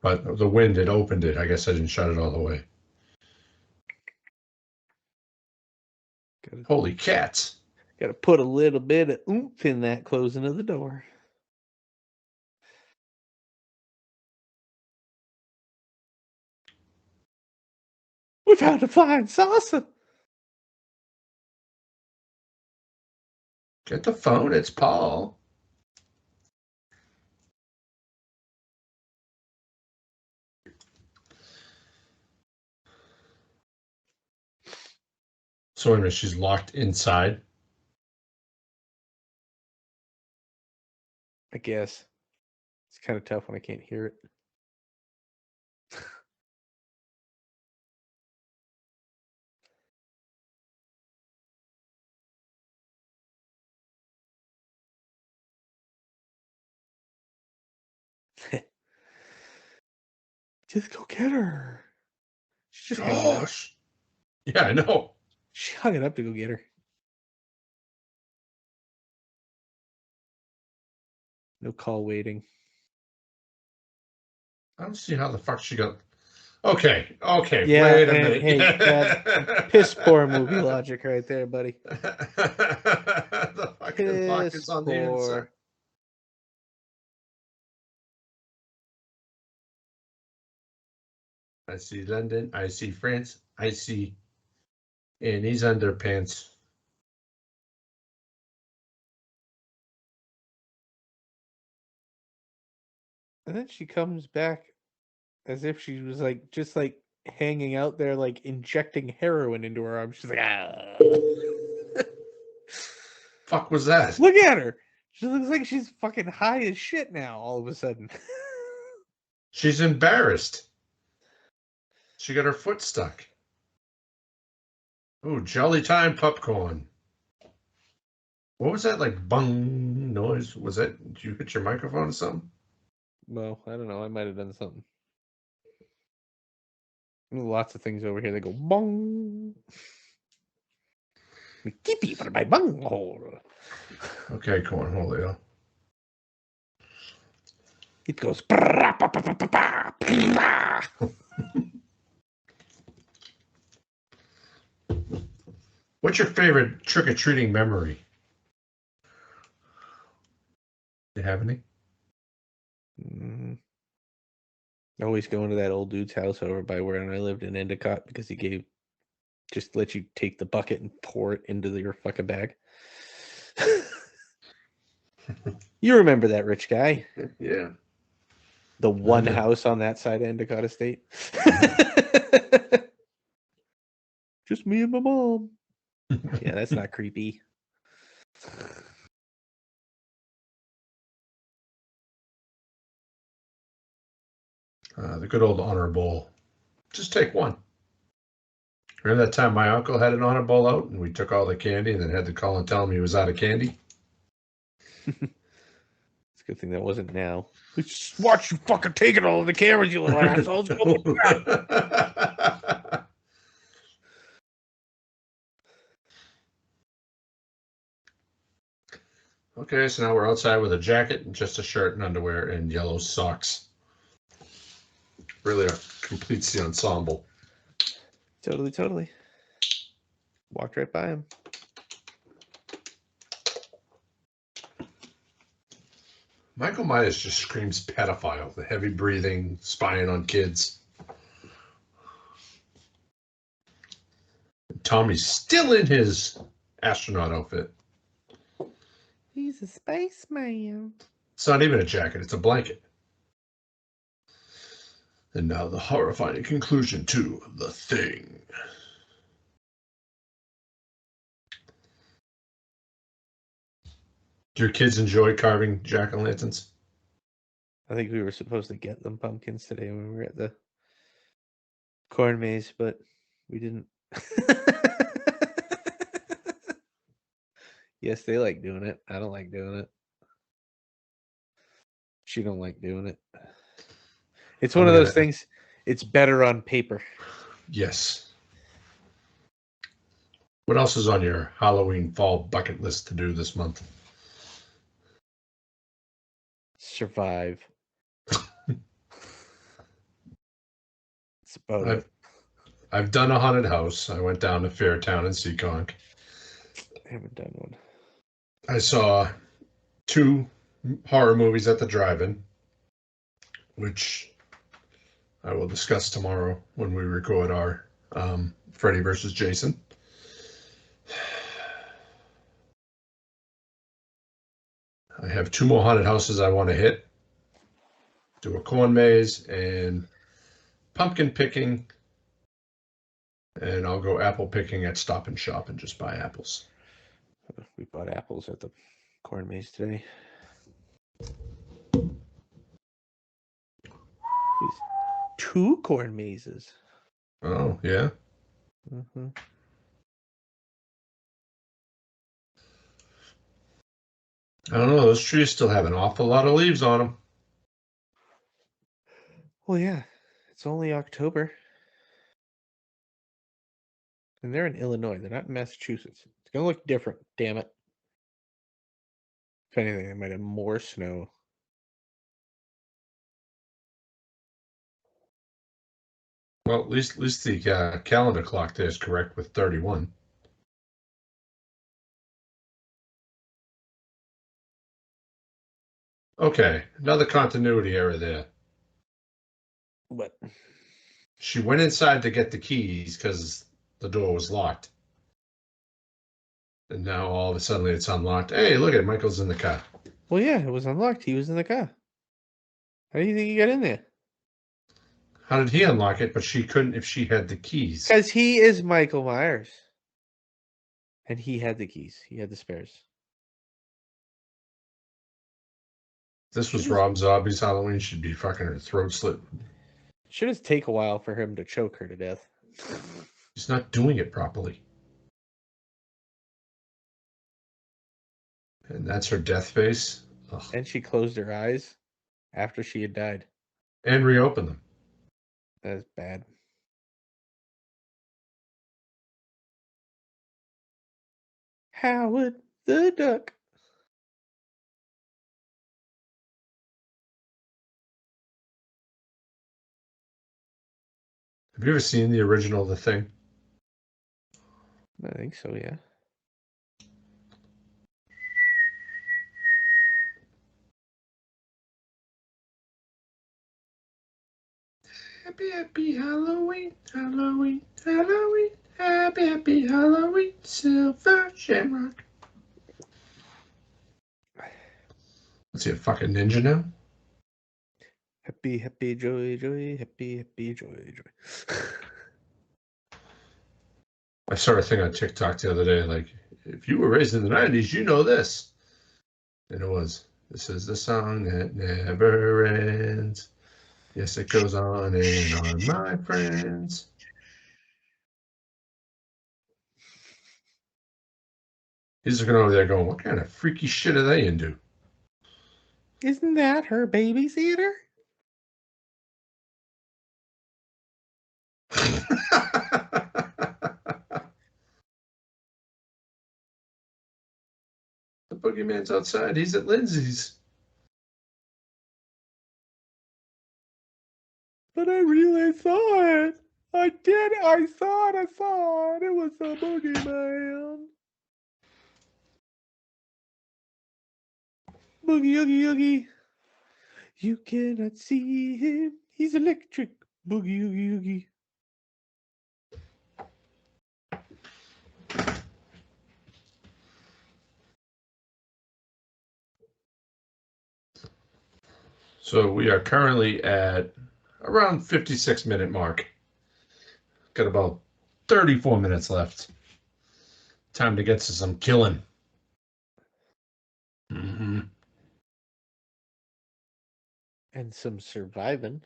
But the wind had opened it. I guess I didn't shut it all the way. Holy cats. Got to put a little bit of oomph in that closing of the door. We found a flying saucer. Get the phone. It's Paul. So wait a minute, she's locked inside. I guess. It's kind of tough when I can't hear it. Just go get her. She's just hanging out. Gosh. Yeah, I know. She hung it up to go get her. No call waiting. I don't see how the fuck she got. Okay, Yeah, wait a and minute. hey, that piss poor movie logic right there, buddy. The fucking lock is on the inside. I see London. I see France. I see Annie's underpants. And then she comes back as if she was like just like hanging out there, like injecting heroin into her arm. She's like, ah. Fuck was that? Look at her. She looks like she's fucking high as shit now all of a sudden. She's embarrassed. She got her foot stuck. Ooh, Jolly Time popcorn. What was that like bung noise? Was that, did you hit your microphone or something? Well, I don't know. I might have done something. Lots of things over here that go bong. Keep you for my bunghole. Okay, cornhole. It goes. What's your favorite trick-or-treating memory? Do you have any? Always going to that old dude's house over by where I lived in Endicott because he just let you take the bucket and pour it into your fucking bag. You remember that rich guy? Yeah. The one house on that side of Endicott Estate. Just me and my mom. Yeah, that's not creepy. The good old honor bowl. Just take one. Remember that time my uncle had an honor bowl out and we took all the candy and then had to call and tell him he was out of candy? It's a good thing that wasn't now. Just watch you fucking taking all of the cameras, you little assholes. Okay, so now we're outside with a jacket and just a shirt and underwear and yellow socks. Really completes the ensemble. Totally. Walked right by him. Michael Myers just screams pedophile, the heavy breathing, spying on kids. Tommy's still in his astronaut outfit. He's a spaceman. It's not even a jacket, it's a blanket. And now the horrifying conclusion to The Thing. Do your kids enjoy carving jack-o'-lanterns? I think we were supposed to get them pumpkins today when we were at the corn maze, but we didn't. Yes, they like doing it. I don't like doing it. She don't like doing it. It's one of those things. It's better on paper. Yes. What else is on your Halloween fall bucket list to do this month? Survive. It's about it. I've done a haunted house. I went down to Fairtown in Seekonk. I haven't done one. I saw 2 horror movies at the drive-in, which I will discuss tomorrow when we record our Freddy versus Jason. I have 2 more haunted houses I want to hit. Do a corn maze and pumpkin picking. And I'll go apple picking at Stop and Shop and just buy apples. We bought apples at the corn maze today. These 2 corn mazes. Oh, yeah? Mm-hmm. I don't know. Those trees still have an awful lot of leaves on them. Well, yeah. It's only October. And they're in Illinois. They're not in Massachusetts. It's going to look different. Damn it. If anything, they might have more snow. Well, at least the calendar clock there is correct with 31. Okay, another continuity error there. What? She went inside to get the keys because the door was locked. And now all of a sudden it's unlocked. Hey, look at it. Michael's in the car. Well, yeah, it was unlocked. He was in the car. How do you think he got in there? How did he unlock it, but she couldn't if she had the keys? Because he is Michael Myers. And he had the keys. He had the spares. This was Rob Zombie's Halloween. She'd be fucking her throat slit. Should just take a while for him to choke her to death. He's not doing it properly. And that's her death face. Ugh. And she closed her eyes after she had died. And reopened them. That's bad. Howard the Duck. Have you ever seen the original The Thing? I think so, yeah. Happy, happy Halloween, Halloween, Halloween, happy, happy Halloween, Silver Shamrock. What's he, a fucking ninja now? Happy, happy, joy, joy, happy, happy, joy, joy. I saw a thing on TikTok the other day, like, if you were raised in the 90s, you know this. And it was, this is the song that never ends. Yes, it goes on and on, my friends. He's looking over there going, what kind of freaky shit are they into? Isn't that her babysitter? The boogeyman's outside. He's at Lindsay's. But I really saw it. I did. I saw it. I saw it. It was a boogeyman. Boogie, oogie, oogie. You cannot see him. He's electric. Boogie, oogie, oogie. So we are currently at around 56-minute mark. Got about 34 minutes left. Time to get to some killing. Mm-hmm. And some surviving.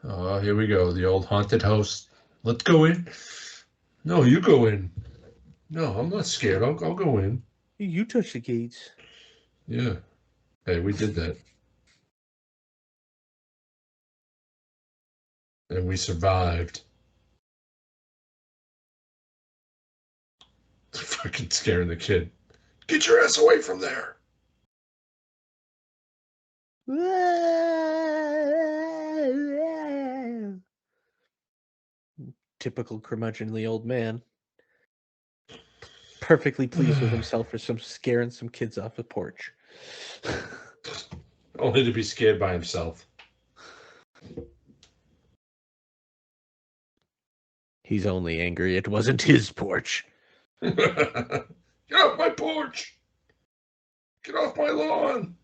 Oh, here we go. The old haunted house. Let's go in. No, you go in. No, I'm not scared. I'll go in. You touch the gates. Yeah. Hey, we did that. And we survived. Fucking scaring the kid. Get your ass away from there. Typical curmudgeonly old man. Perfectly pleased with himself for scaring some kids off the porch. Only to be scared by himself. He's only angry it wasn't his porch. Get off my porch. Get off my lawn.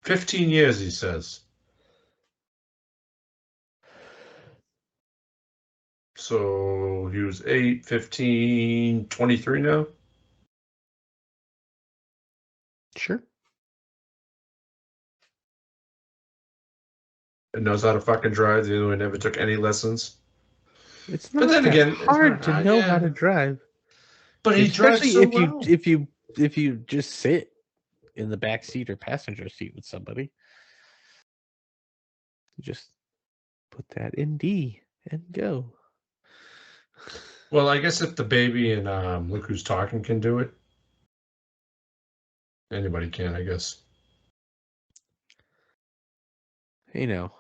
"15 years," he says. So he was 8, 15, 23 now? Sure. And knows how to fucking drive. The other one never took any lessons. It's But not then that again, it's hard not, to know how yeah. to drive. But he drives Especially so if well. if you just sit in the back seat or passenger seat with somebody. You just put that in D and go. Well, I guess if the baby and Look Who's Talking can do it, anybody can, I guess. Hey now,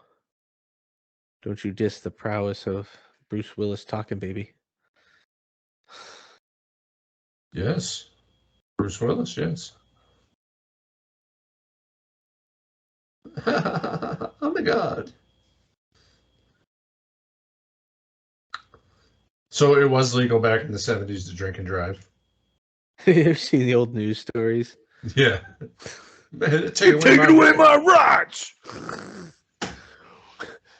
don't you diss the prowess of Bruce Willis talking baby. Yes. Bruce Willis, yes. Oh my God. So it was legal back in the 70s to drink and drive. You've seen the old news stories. Yeah. Man, take away my rights.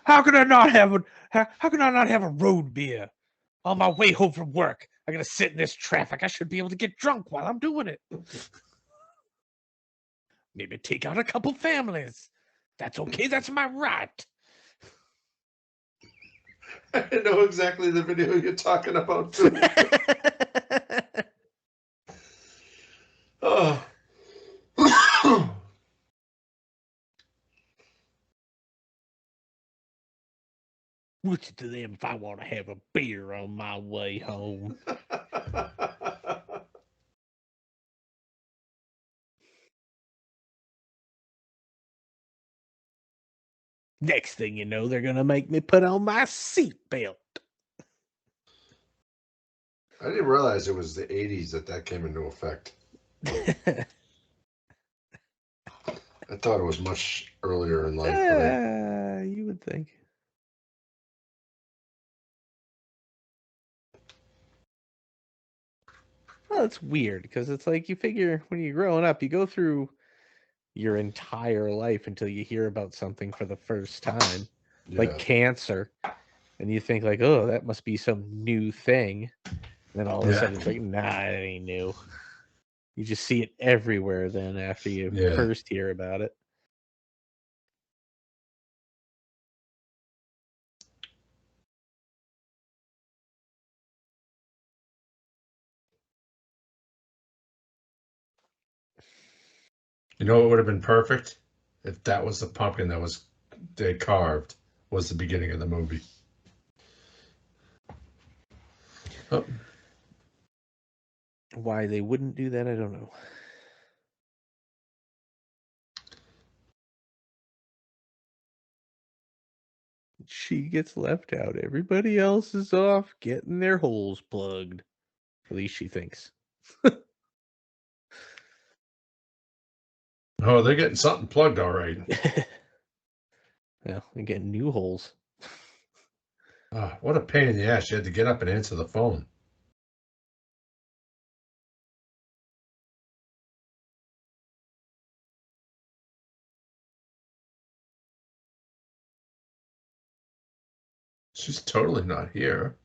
How can I not have how can I not have a road beer on my way home from work? I gotta sit in this traffic. I should be able to get drunk while I'm doing it. Maybe take out a couple families. That's okay. That's my right. I know exactly the video you're talking about, too. Oh. What's it to them if I want to have a beer on my way home? Next thing you know, they're gonna make me put on my seatbelt. I didn't realize it was the 80s that came into effect. I thought it was much earlier in life. But You would think. Well, it's weird because it's like you figure when you're growing up, you go through your entire life until you hear about something for the first time, like cancer, and you think like, oh, that must be some new thing. And then all of a sudden it's like, nah, it ain't new. You just see it everywhere then after you first hear about it. You know what would have been perfect? If that was the pumpkin that was they carved was the beginning of the movie. Oh. Why they wouldn't do that, I don't know. She gets left out. Everybody else is off getting their holes plugged. At least she thinks. Oh, they're getting something plugged all right. Well, they're getting new holes. Oh, what a pain in the ass. You had to get up and answer the phone. She's totally not here.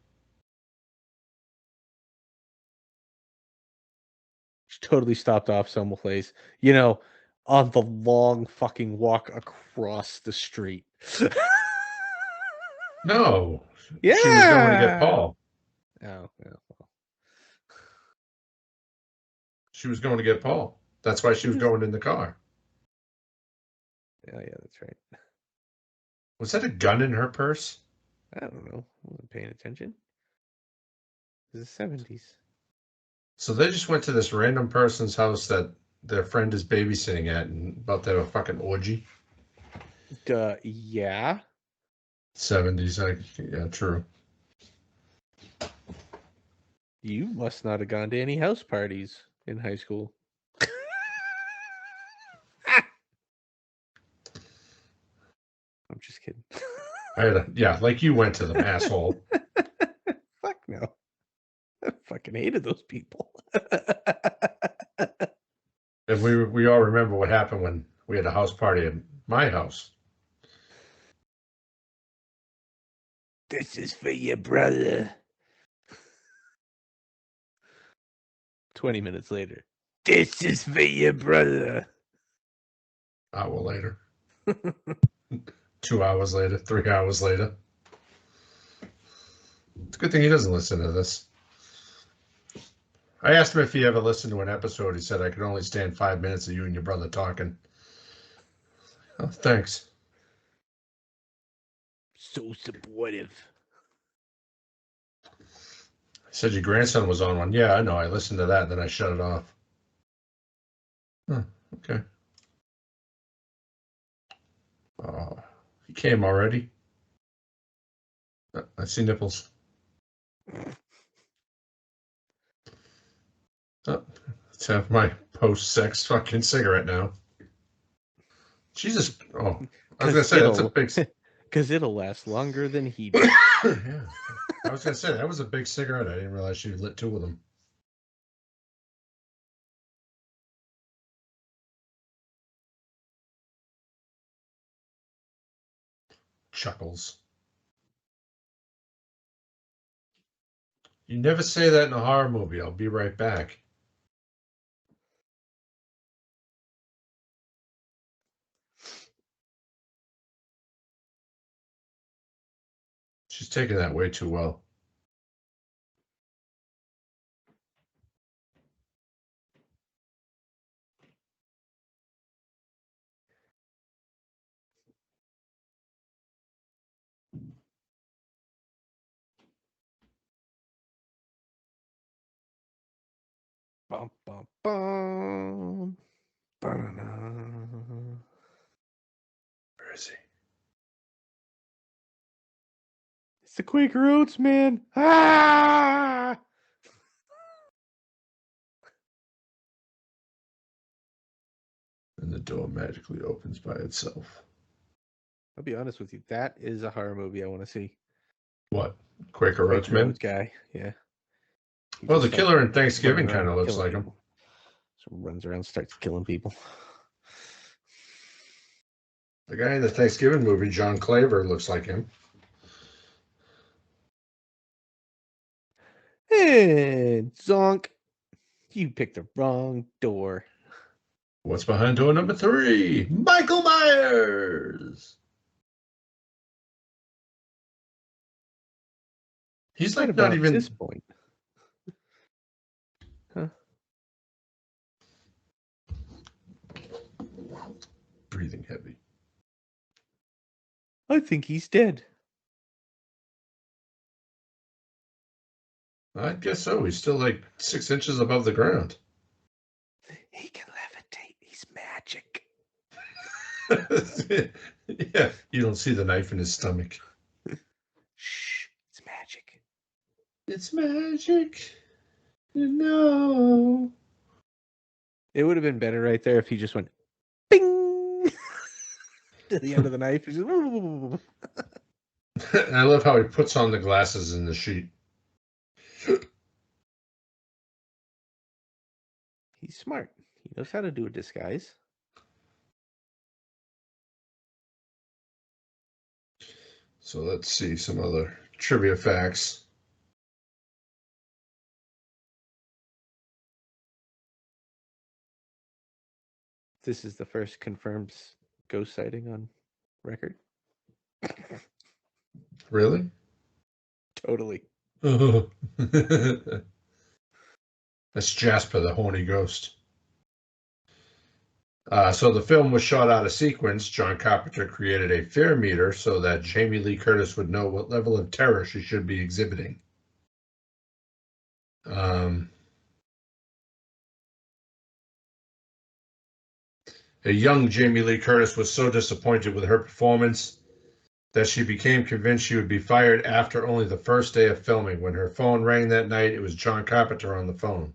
She totally stopped off someplace, you know, on the long fucking walk across the street. No. Yeah. She was going to get Paul. Oh, yeah. She was going to get Paul. That's why she was going in the car. Oh, yeah, that's right. Was that a gun in her purse? I don't know. I wasn't paying attention. It was the 70s. So they just went to this random person's house that their friend is babysitting at and about to have a fucking orgy. Yeah. 70s, yeah, true. You must not have gone to any house parties in high school. I'm just kidding. Like you went to them, asshole. Fuck no. I fucking hated those people. And we all remember what happened when we had a house party at my house. This is for your brother. 20 minutes later. This is for your brother. Hour later. 2 hours later. 3 hours later. It's a good thing he doesn't listen to this. I asked him if he ever listened to an episode. He said I could only stand 5 minutes of you and your brother talking. Oh, thanks. So supportive. I said your grandson was on one. Yeah, I know. I listened to that, then I shut it off. Huh, okay. He came already. I see nipples. Let's have my post-sex fucking cigarette now. Jesus. Oh, I was going to say, that's a big... Because it'll last longer than he did. Yeah. I was going to say, that was a big cigarette. I didn't realize she lit 2 of them. Chuckles. You never say that in a horror movie. I'll be right back. She's taking that way too well. Bum, bum, bum. Ba-da-da. Where is he? It's the Quaker Oats, man. Ah! And the door magically opens by itself. I'll be honest with you. That is a horror movie I want to see. What? Quaker Oats Quaker Man? Oats guy. Yeah. Well, the killer in Thanksgiving kind of looks like him. So runs around, starts killing people. The guy in the Thanksgiving movie, John Claver, looks like him. Hey, zonk. You picked the wrong door. What's behind door number 3? Michael Myers. He's like not even this point. Huh? Breathing heavy. I think he's dead. I guess so. He's still like 6 inches above the ground. He can levitate. He's magic. Yeah, you don't see the knife in his stomach. Shh, it's magic. It's magic. You know. It would have been better right there if he just went bing to the end of the knife. Just, and I love how he puts on the glasses in the sheet. He's smart. He knows how to do a disguise. So let's see some other trivia facts. This is the first confirmed ghost sighting on record. Really? Totally. That's Jasper, the horny ghost. So the film was shot out of sequence. John Carpenter created a fear meter so that Jamie Lee Curtis would know what level of terror she should be exhibiting. A young Jamie Lee Curtis was so disappointed with her performance that she became convinced she would be fired after only the first day of filming. When her phone rang that night, it was John Carpenter on the phone.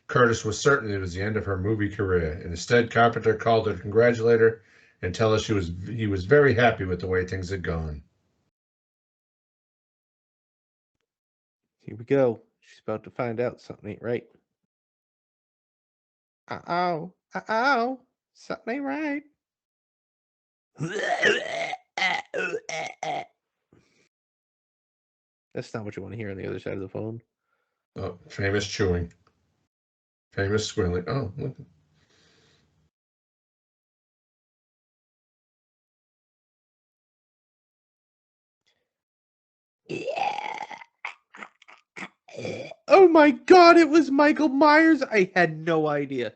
Curtis was certain it was the end of her movie career, and instead Carpenter called her to congratulate her and tell her he was very happy with the way things had gone. Here we go. She's about to find out something ain't right. Uh-oh. Uh-oh. Something ain't right. That's not what you want to hear on the other side of the phone. Oh, famous chewing. Famous squealing. Oh, look. Oh my God, it was Michael Myers. I had no idea.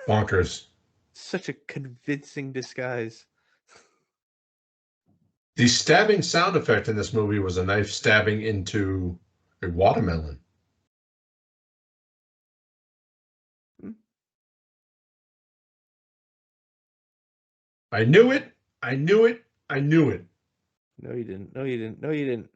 Bonkers. Such a convincing disguise. The stabbing sound effect in this movie was a knife stabbing into a watermelon. I knew it. I knew it. I knew it. No, you didn't. No, you didn't. No, you didn't.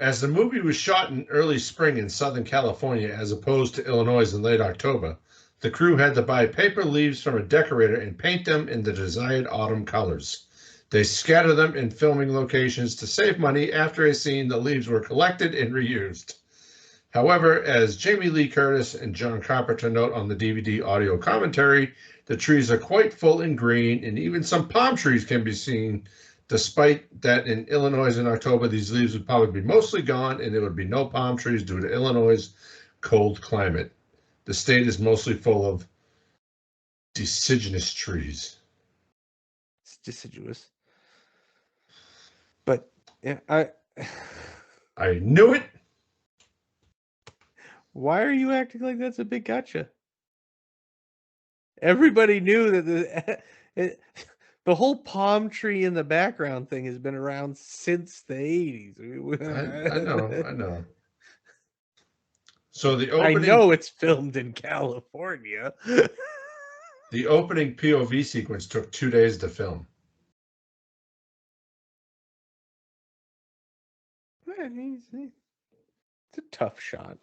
As the movie was shot in early spring in Southern California, as opposed to Illinois in late October, the crew had to buy paper leaves from a decorator and paint them in the desired autumn colors. They scattered them in filming locations to save money. After a scene, the leaves were collected and reused. However, as Jamie Lee Curtis and John Carpenter note on the DVD audio commentary, the trees are quite full and green, and even some palm trees can be seen, despite that in Illinois in October, these leaves would probably be mostly gone, and there would be no palm trees due to Illinois' cold climate. The state is mostly full of deciduous trees. It's deciduous. But yeah, I knew it. Why are you acting like that's a big gotcha? Everybody knew that the whole palm tree in the background thing has been around since the 80s. I know. So the opening, I know it's filmed in California. The opening POV sequence took 2 days to film. It's a tough shot.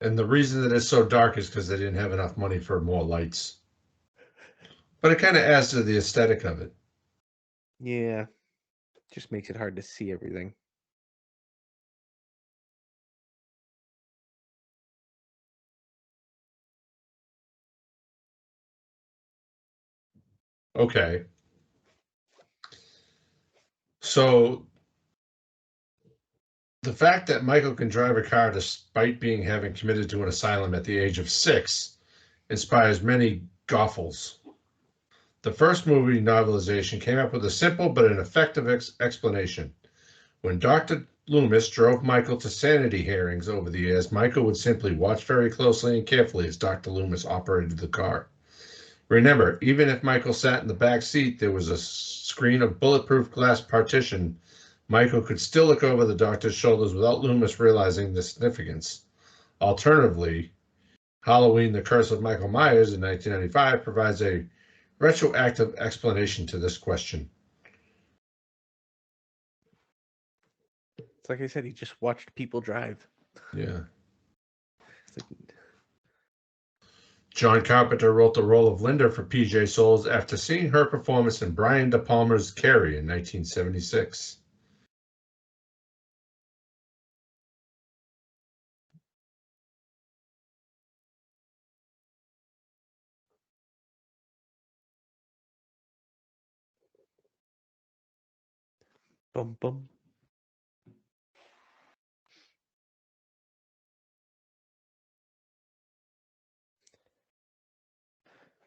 And the reason that it's so dark is because they didn't have enough money for more lights. But it kind of adds to the aesthetic of it. Yeah. Just makes it hard to see everything. Okay. So the fact that Michael can drive a car despite having committed to an asylum at the age of 6 inspires many goffles. The first movie novelization came up with a simple but an effective explanation. When Dr. Loomis drove Michael to sanity hearings over the years, Michael would simply watch very closely and carefully as Dr. Loomis operated the car. Remember, even if Michael sat in the back seat, there was a screen of bulletproof glass partition. Michael could still look over the doctor's shoulders without Loomis realizing the significance. Alternatively, Halloween, The Curse of Michael Myers in 1995 provides a retroactive explanation to this question. It's like I said, he just watched people drive. Yeah. It's like, John Carpenter wrote the role of Linda for PJ Soles after seeing her performance in Brian De Palma's Carrie in 1976. bum bum.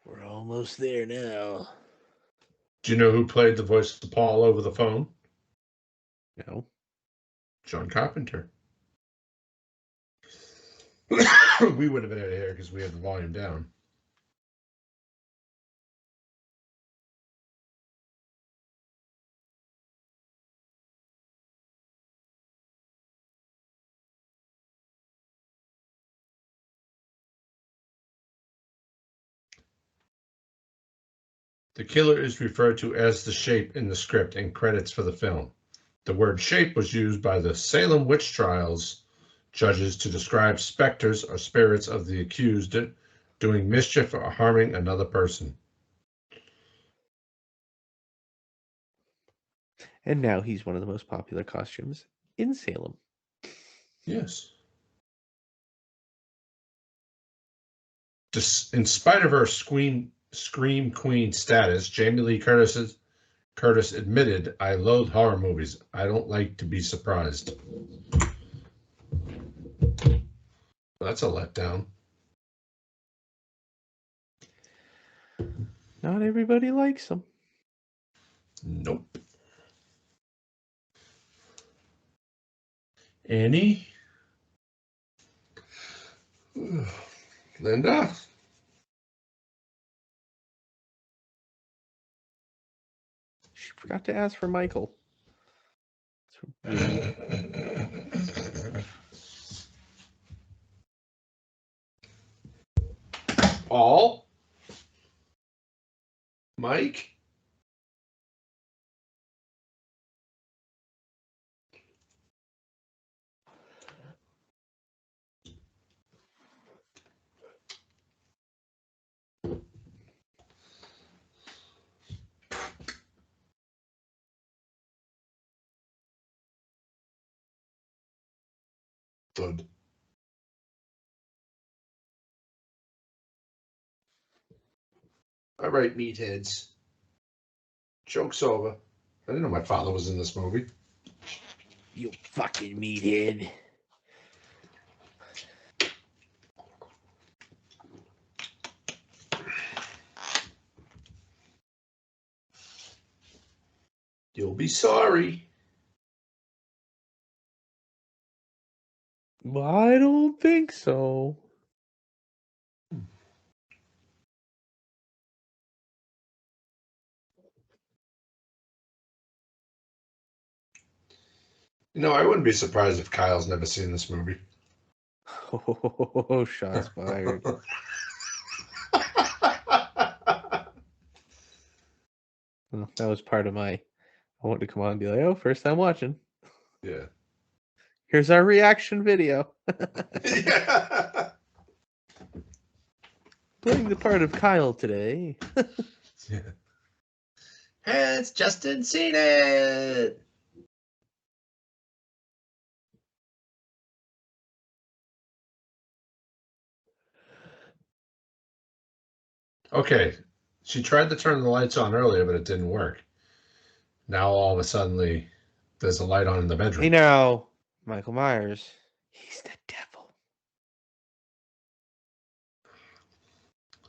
We're almost there now. Do you know who played the voice of Paul over the phone? No. John Carpenter. We would have been able to hear because we have the volume down. The killer is referred to as the Shape in the script and credits for the film. The word shape was used by the Salem witch trials judges to describe specters or spirits of the accused doing mischief or harming another person. And now he's one of the most popular costumes in Salem. Yes. In spite of her scream queen status, Jamie Lee Curtis admitted, "I loathe horror movies. I don't like to be surprised." That's a letdown. Not everybody likes them. Nope. Annie? Linda? She forgot to ask for Michael. It's rude. Paul? Mike? Good. All right, meatheads. Joke's over. I didn't know my father was in this movie. You fucking meathead. You'll be sorry. Well, I don't think so. You know, I wouldn't be surprised if Kyle's never seen this movie. Oh, shots fired. Well, that was part of my. I wanted to come on and be like, oh, first time watching. Yeah. Here's our reaction video. Yeah. Playing the part of Kyle today. Yeah. Has Justin seen it? Okay. She tried to turn the lights on earlier, but it didn't work. Now all of a sudden, there's a light on in the bedroom. Hey now, Michael Myers. He's the devil.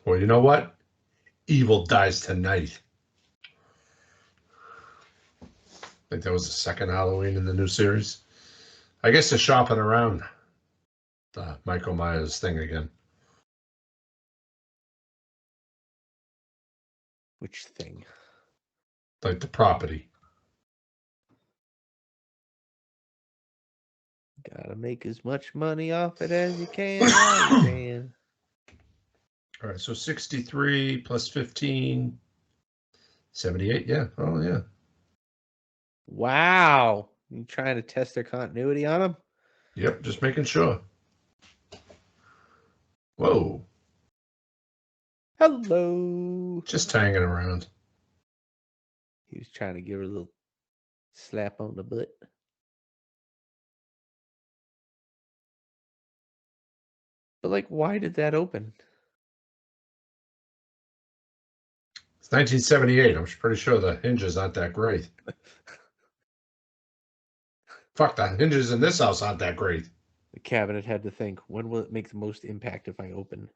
Well, you know what? Evil dies tonight. I think that was the second Halloween in the new series. I guess they're shopping around the Michael Myers thing again. Which thing? Like the property. Gotta make as much money off it as you can while you can. All right, so 63 plus 15, 78. Yeah. Oh, yeah. Wow. You trying to test their continuity on him? Yep, just making sure. Whoa. Hello. Just hanging around. He was trying to give her a little slap on the butt. But, like, why did that open? It's 1978. I'm pretty sure the hinges aren't that great. Fuck, the hinges in this house aren't that great. The cabinet had to think, when will it make the most impact if I open?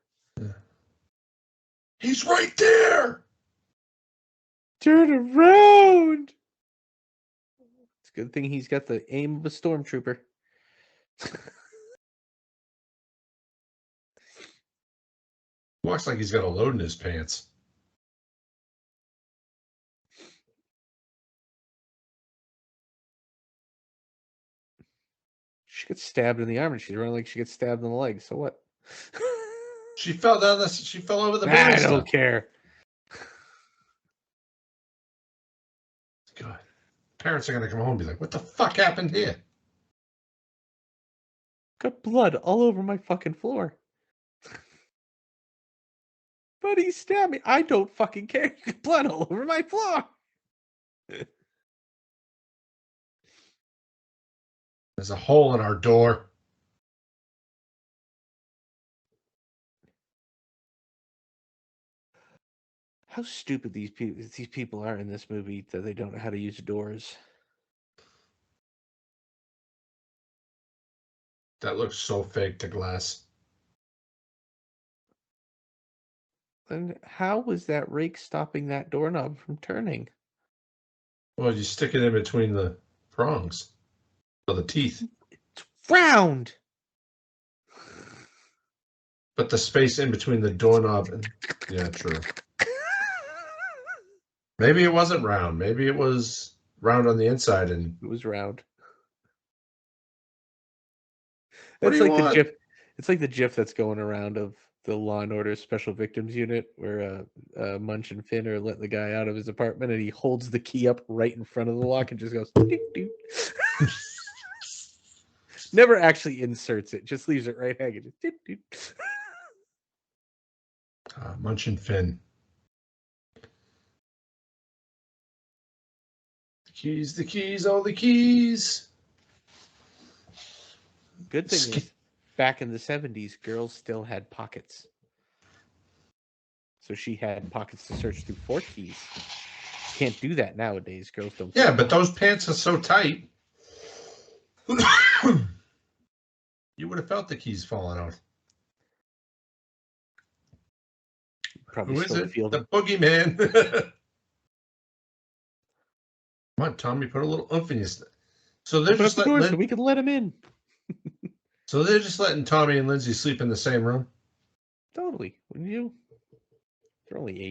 He's right there. Turn around. It's a good thing he's got the aim of a stormtrooper. Walks like he's got a load in his pants. She gets stabbed in the arm and she's running like she gets stabbed in the leg. So what? She fell down this. She fell over the I banister. don't care. God, parents are gonna come home and be like, "What the fuck happened here?" Got blood all over my fucking floor. But he stabbed me. I don't fucking care. You got blood all over my floor. There's a hole in our door. How stupid these people are in this movie that they don't know how to use doors. That looks so fake to glass. And how was that rake stopping that doorknob from turning? Well, you stick it in between the prongs or the teeth. It's round. But the space in between the doorknob and yeah, true. Maybe it wasn't round. Maybe it was round on the inside and It was round. what It's do you like the want? GIF. It's like the GIF that's going around of the Law and Order Special Victims Unit, where Munch and Finn are letting the guy out of his apartment, and he holds the key up right in front of the lock and just goes. Doot, doot. Never actually inserts it; just leaves it right hanging. Just, doot, doot. Munch and Finn. The keys, all the keys. Good thing is, back in the 70s, girls still had pockets. So she had pockets to search through 4 keys. Can't do that nowadays. Girls don't. Yeah, but those pants are so tight. You would have felt the keys falling out. Probably Who is still it? feel The them. boogeyman. Come on, Tommy, put a little oomph in your. So they're Open up just the door letting so we can let him in. So they're just letting Tommy and Lindsay sleep in the same room. Totally. Wouldn't you? They're only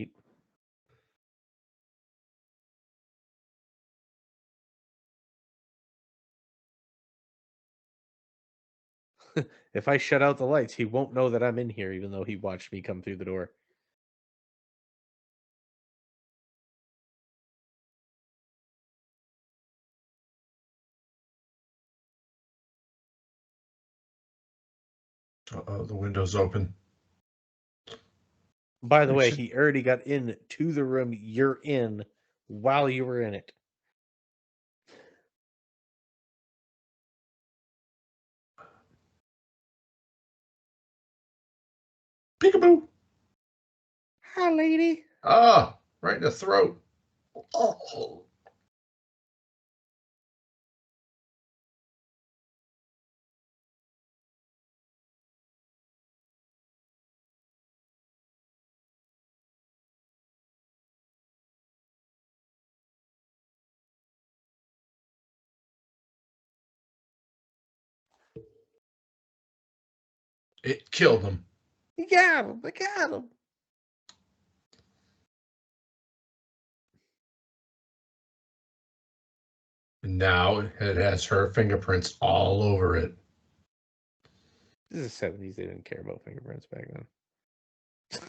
8. If I shut out the lights, he won't know that I'm in here, even though he watched me come through the door. Uh-oh, the window's open. By the way, he already got into the room you're in while you were in it. Peekaboo. Hi, lady. Oh, right in the throat. Oh. It killed him. You got him. I got him. And now it has her fingerprints all over it. This is the 70s. They didn't care about fingerprints back then.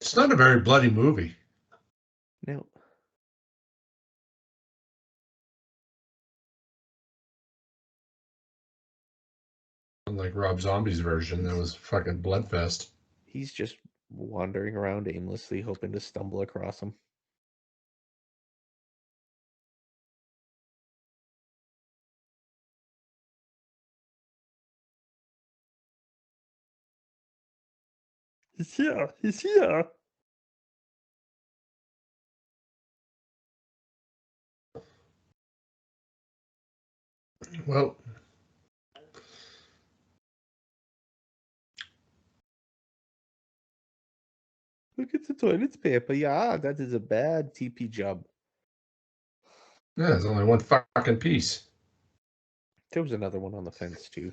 It's not a very bloody movie. No. Unlike Rob Zombie's version, that was fucking bloodfest. He's just wandering around aimlessly, hoping to stumble across him. He's here. He's here. Well, Look at the toilet paper. Yeah, that is a bad TP job. yeah, there's only one fucking piece. There was another one on the fence, too.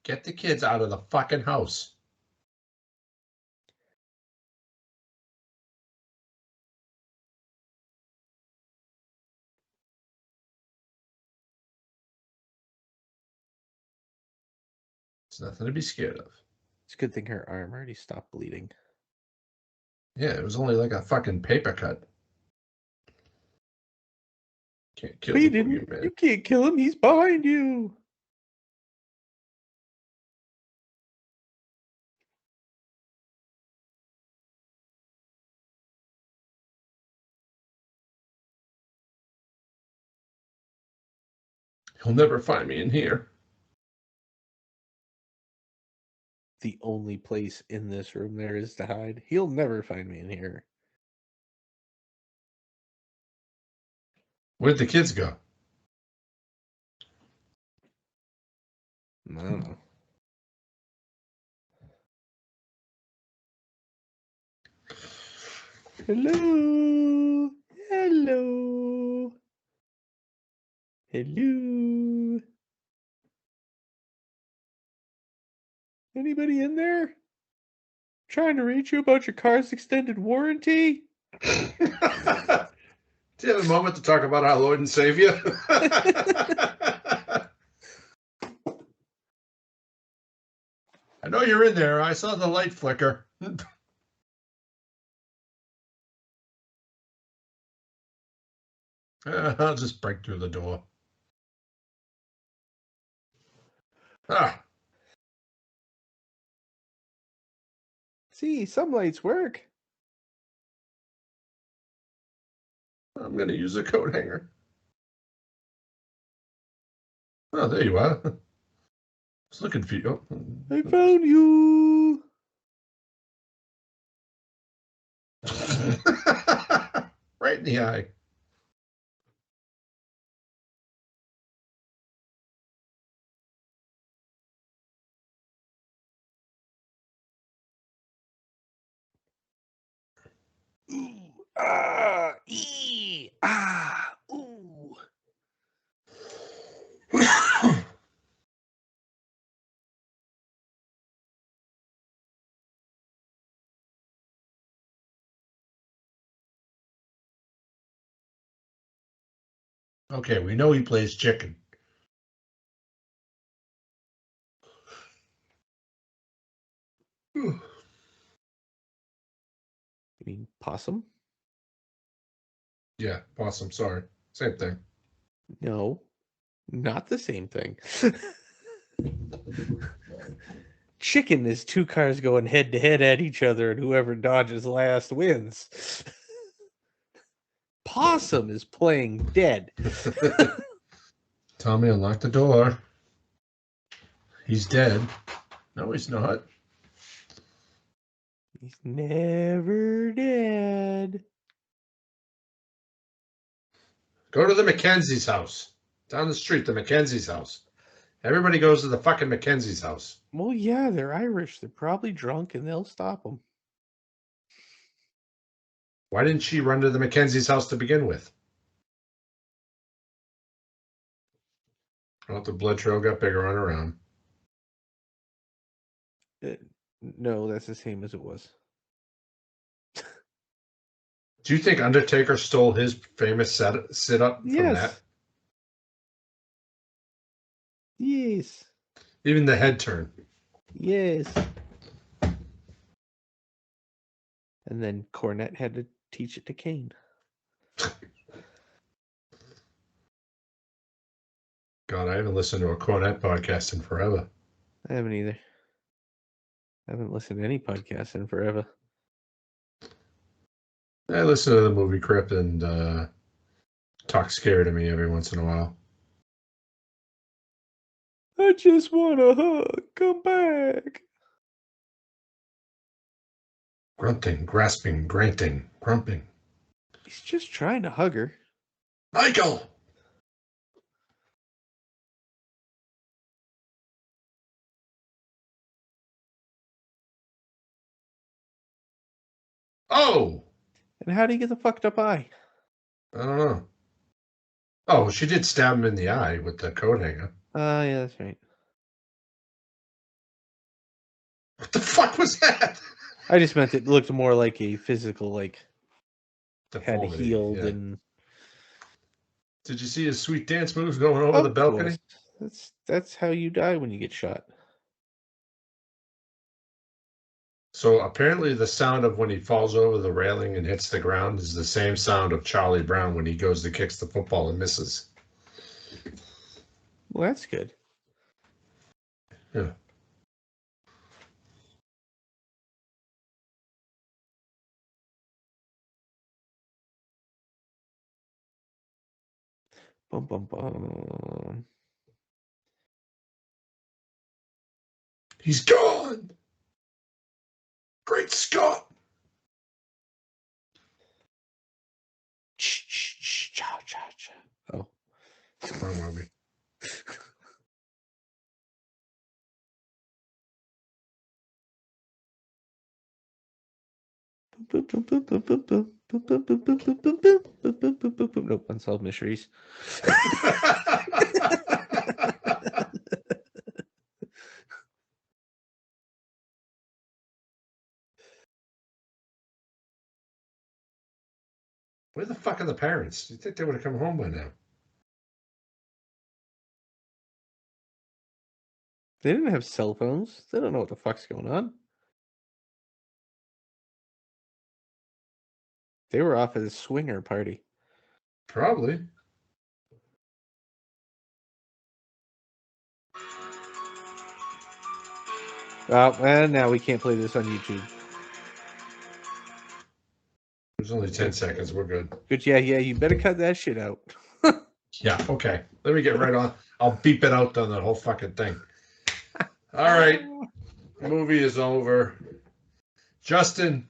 Get the kids out of the fucking house. It's nothing to be scared of. It's a good thing her arm already stopped bleeding. Yeah, it was only like a fucking paper cut. Can't kill But the you didn't. boogeyman. You can't kill him. He's behind you. He'll never find me in here. The only place in this room there is to hide. He'll never find me in here. Where'd the kids go? I don't know. Hello. Hello. Hello. Anybody in there? Trying to reach you about your car's extended warranty? Do you have a moment to talk about our Lord and Savior? I know you're in there. I saw the light flicker. I'll just break through the door. Ah, See, some lights work. I'm going to use a coat hanger. Oh, there you are. I was looking for you. Oh. I found you. Right in the eye. Ooh, ah, ee, ah, ooh. Okay, we know he plays chicken. You mean possum? Yeah, possum, sorry. Same thing. No, not the same thing. Chicken is two cars going head to head at each other, and whoever dodges last wins. Possum is playing dead. Tommy, unlock the door. He's dead. No, he's not. He's never dead. Go to the Mackenzie's house. Down the street, the Mackenzie's house. Everybody goes to the fucking Mackenzie's house. Well, yeah, they're Irish. They're probably drunk and they'll stop them. Why didn't she run to the Mackenzie's house to begin with? Well, the blood trail got bigger on her arm. No, that's the same as it was. Do you think Undertaker stole his famous sit-up from that? Yes. Even the head turn. Yes. And then Cornette had to teach it to Kane. God, I haven't listened to a Cornette podcast in forever. I haven't either. I haven't listened to any podcasts in forever. I listen to the movie Crypt and talk scary to me every once in a while. I just want a hug. Come back. Grunting, grasping, granting, grumping. He's just trying to hug her. Michael! Oh! And how do you get the fucked up eye? I don't know. Oh, she did stab him in the eye with the coat hanger. Yeah, that's right. What the fuck was that? I just meant it looked more like a physical, like, had Deformity, healed yeah. and... Did you see his sweet dance moves going over the balcony? That's how you die when you get shot. So apparently the sound of when he falls over the railing and hits the ground is the same sound of Charlie Brown when he goes to kick the football and misses. Well, that's good. Yeah. Bum, bum, bum. He's gone! Great Scott! Oh. Wrong movie. Nope, Unsolved Mysteries. Where the fuck are the parents? You'd think they would have come home by now. They didn't have cell phones. They don't know what the fuck's going on. They were off at a swinger party. Probably. And now we can't play this on YouTube. There's only 10 seconds. We're good. Good, yeah, you better cut that shit out. Yeah, okay. Let me get right on. I'll beep it out on the whole fucking thing. All right. Movie is over. Justin,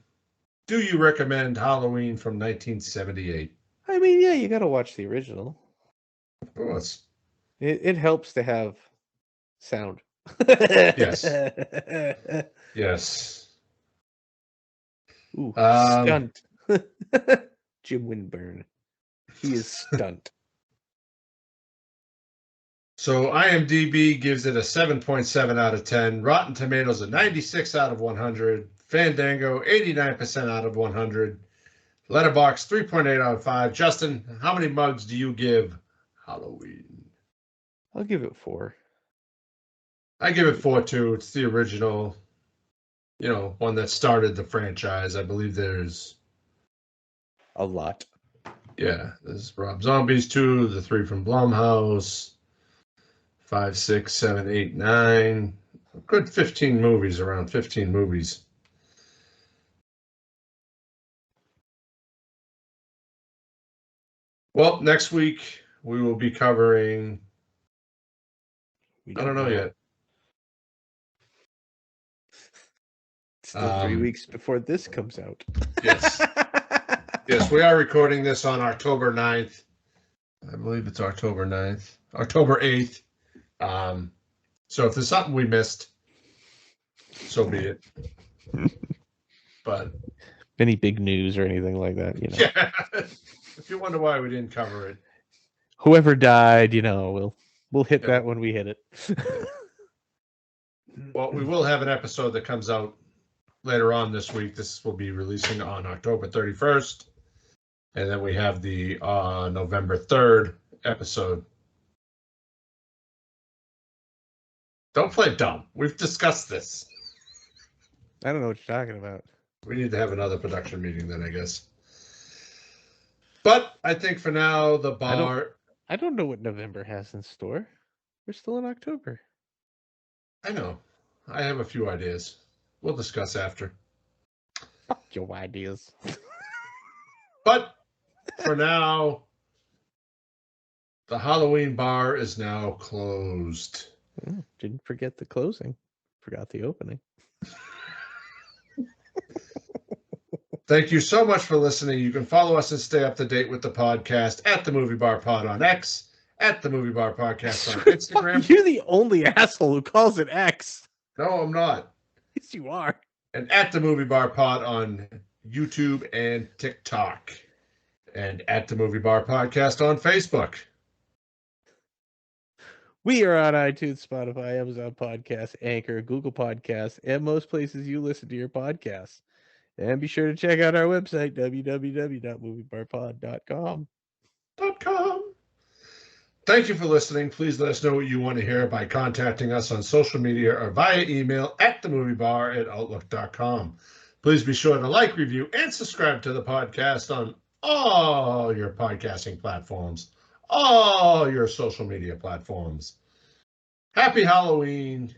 do you recommend Halloween from 1978? I mean, yeah, you gotta watch the original. Of course. It helps to have sound. Yes. Yes. Ooh, stunt. Jim Winburn. He is stunt. So IMDb gives it a 7.7 out of 10. Rotten Tomatoes a 96 out of 100. Fandango 89% out of 100. Letterboxd 3.8 out of 5. Justin, how many mugs do you give Halloween? I'll give it 4. I give it 4 too. It's the original, one that started the franchise. I believe there's a lot. Yeah, there's Rob Zombies 2, the 3 from Blumhouse, 5, 6, 7, 8, 9. A good 15 movies, around 15 movies. Well, next week we will be covering. I don't know yet. Still 3 weeks before this comes out. Yes. Yes, we are recording this on October 9th. I believe it's October 9th. October 8th. So if there's something we missed, so be it. But any big news or anything like that, you know. Yeah. If you wonder why we didn't cover it. Whoever died, you know, we'll hit that when we hit it. Well, we will have an episode that comes out later on this week. This will be releasing on October 31st. And then we have the November 3rd episode. Don't play dumb. We've discussed this. I don't know what you're talking about. We need to have another production meeting then, I guess. But I think for now, the bar... I don't know what November has in store. We're still in October. I know. I have a few ideas. We'll discuss after. Fuck your ideas. But for now, the Halloween bar is now closed. Didn't forget the closing. Forgot the opening. Thank you so much for listening. You can follow us and stay up to date with the podcast at the Movie Bar Pod on X, at the Movie Bar Podcast on Instagram. You're the only asshole who calls it X. No, I'm not. Yes, you are. And at the Movie Bar Pod on YouTube and TikTok. And at the Movie Bar Podcast on Facebook. We are on iTunes, Spotify, Amazon Podcasts, Anchor, Google Podcasts, and most places you listen to your podcasts. And be sure to check out our website, www.moviebarpod.com. Thank you for listening. Please let us know what you want to hear by contacting us on social media or via email at themoviebar@outlook.com. Please be sure to like, review, and subscribe to the podcast on all your podcasting platforms, all your social media platforms. Happy Halloween.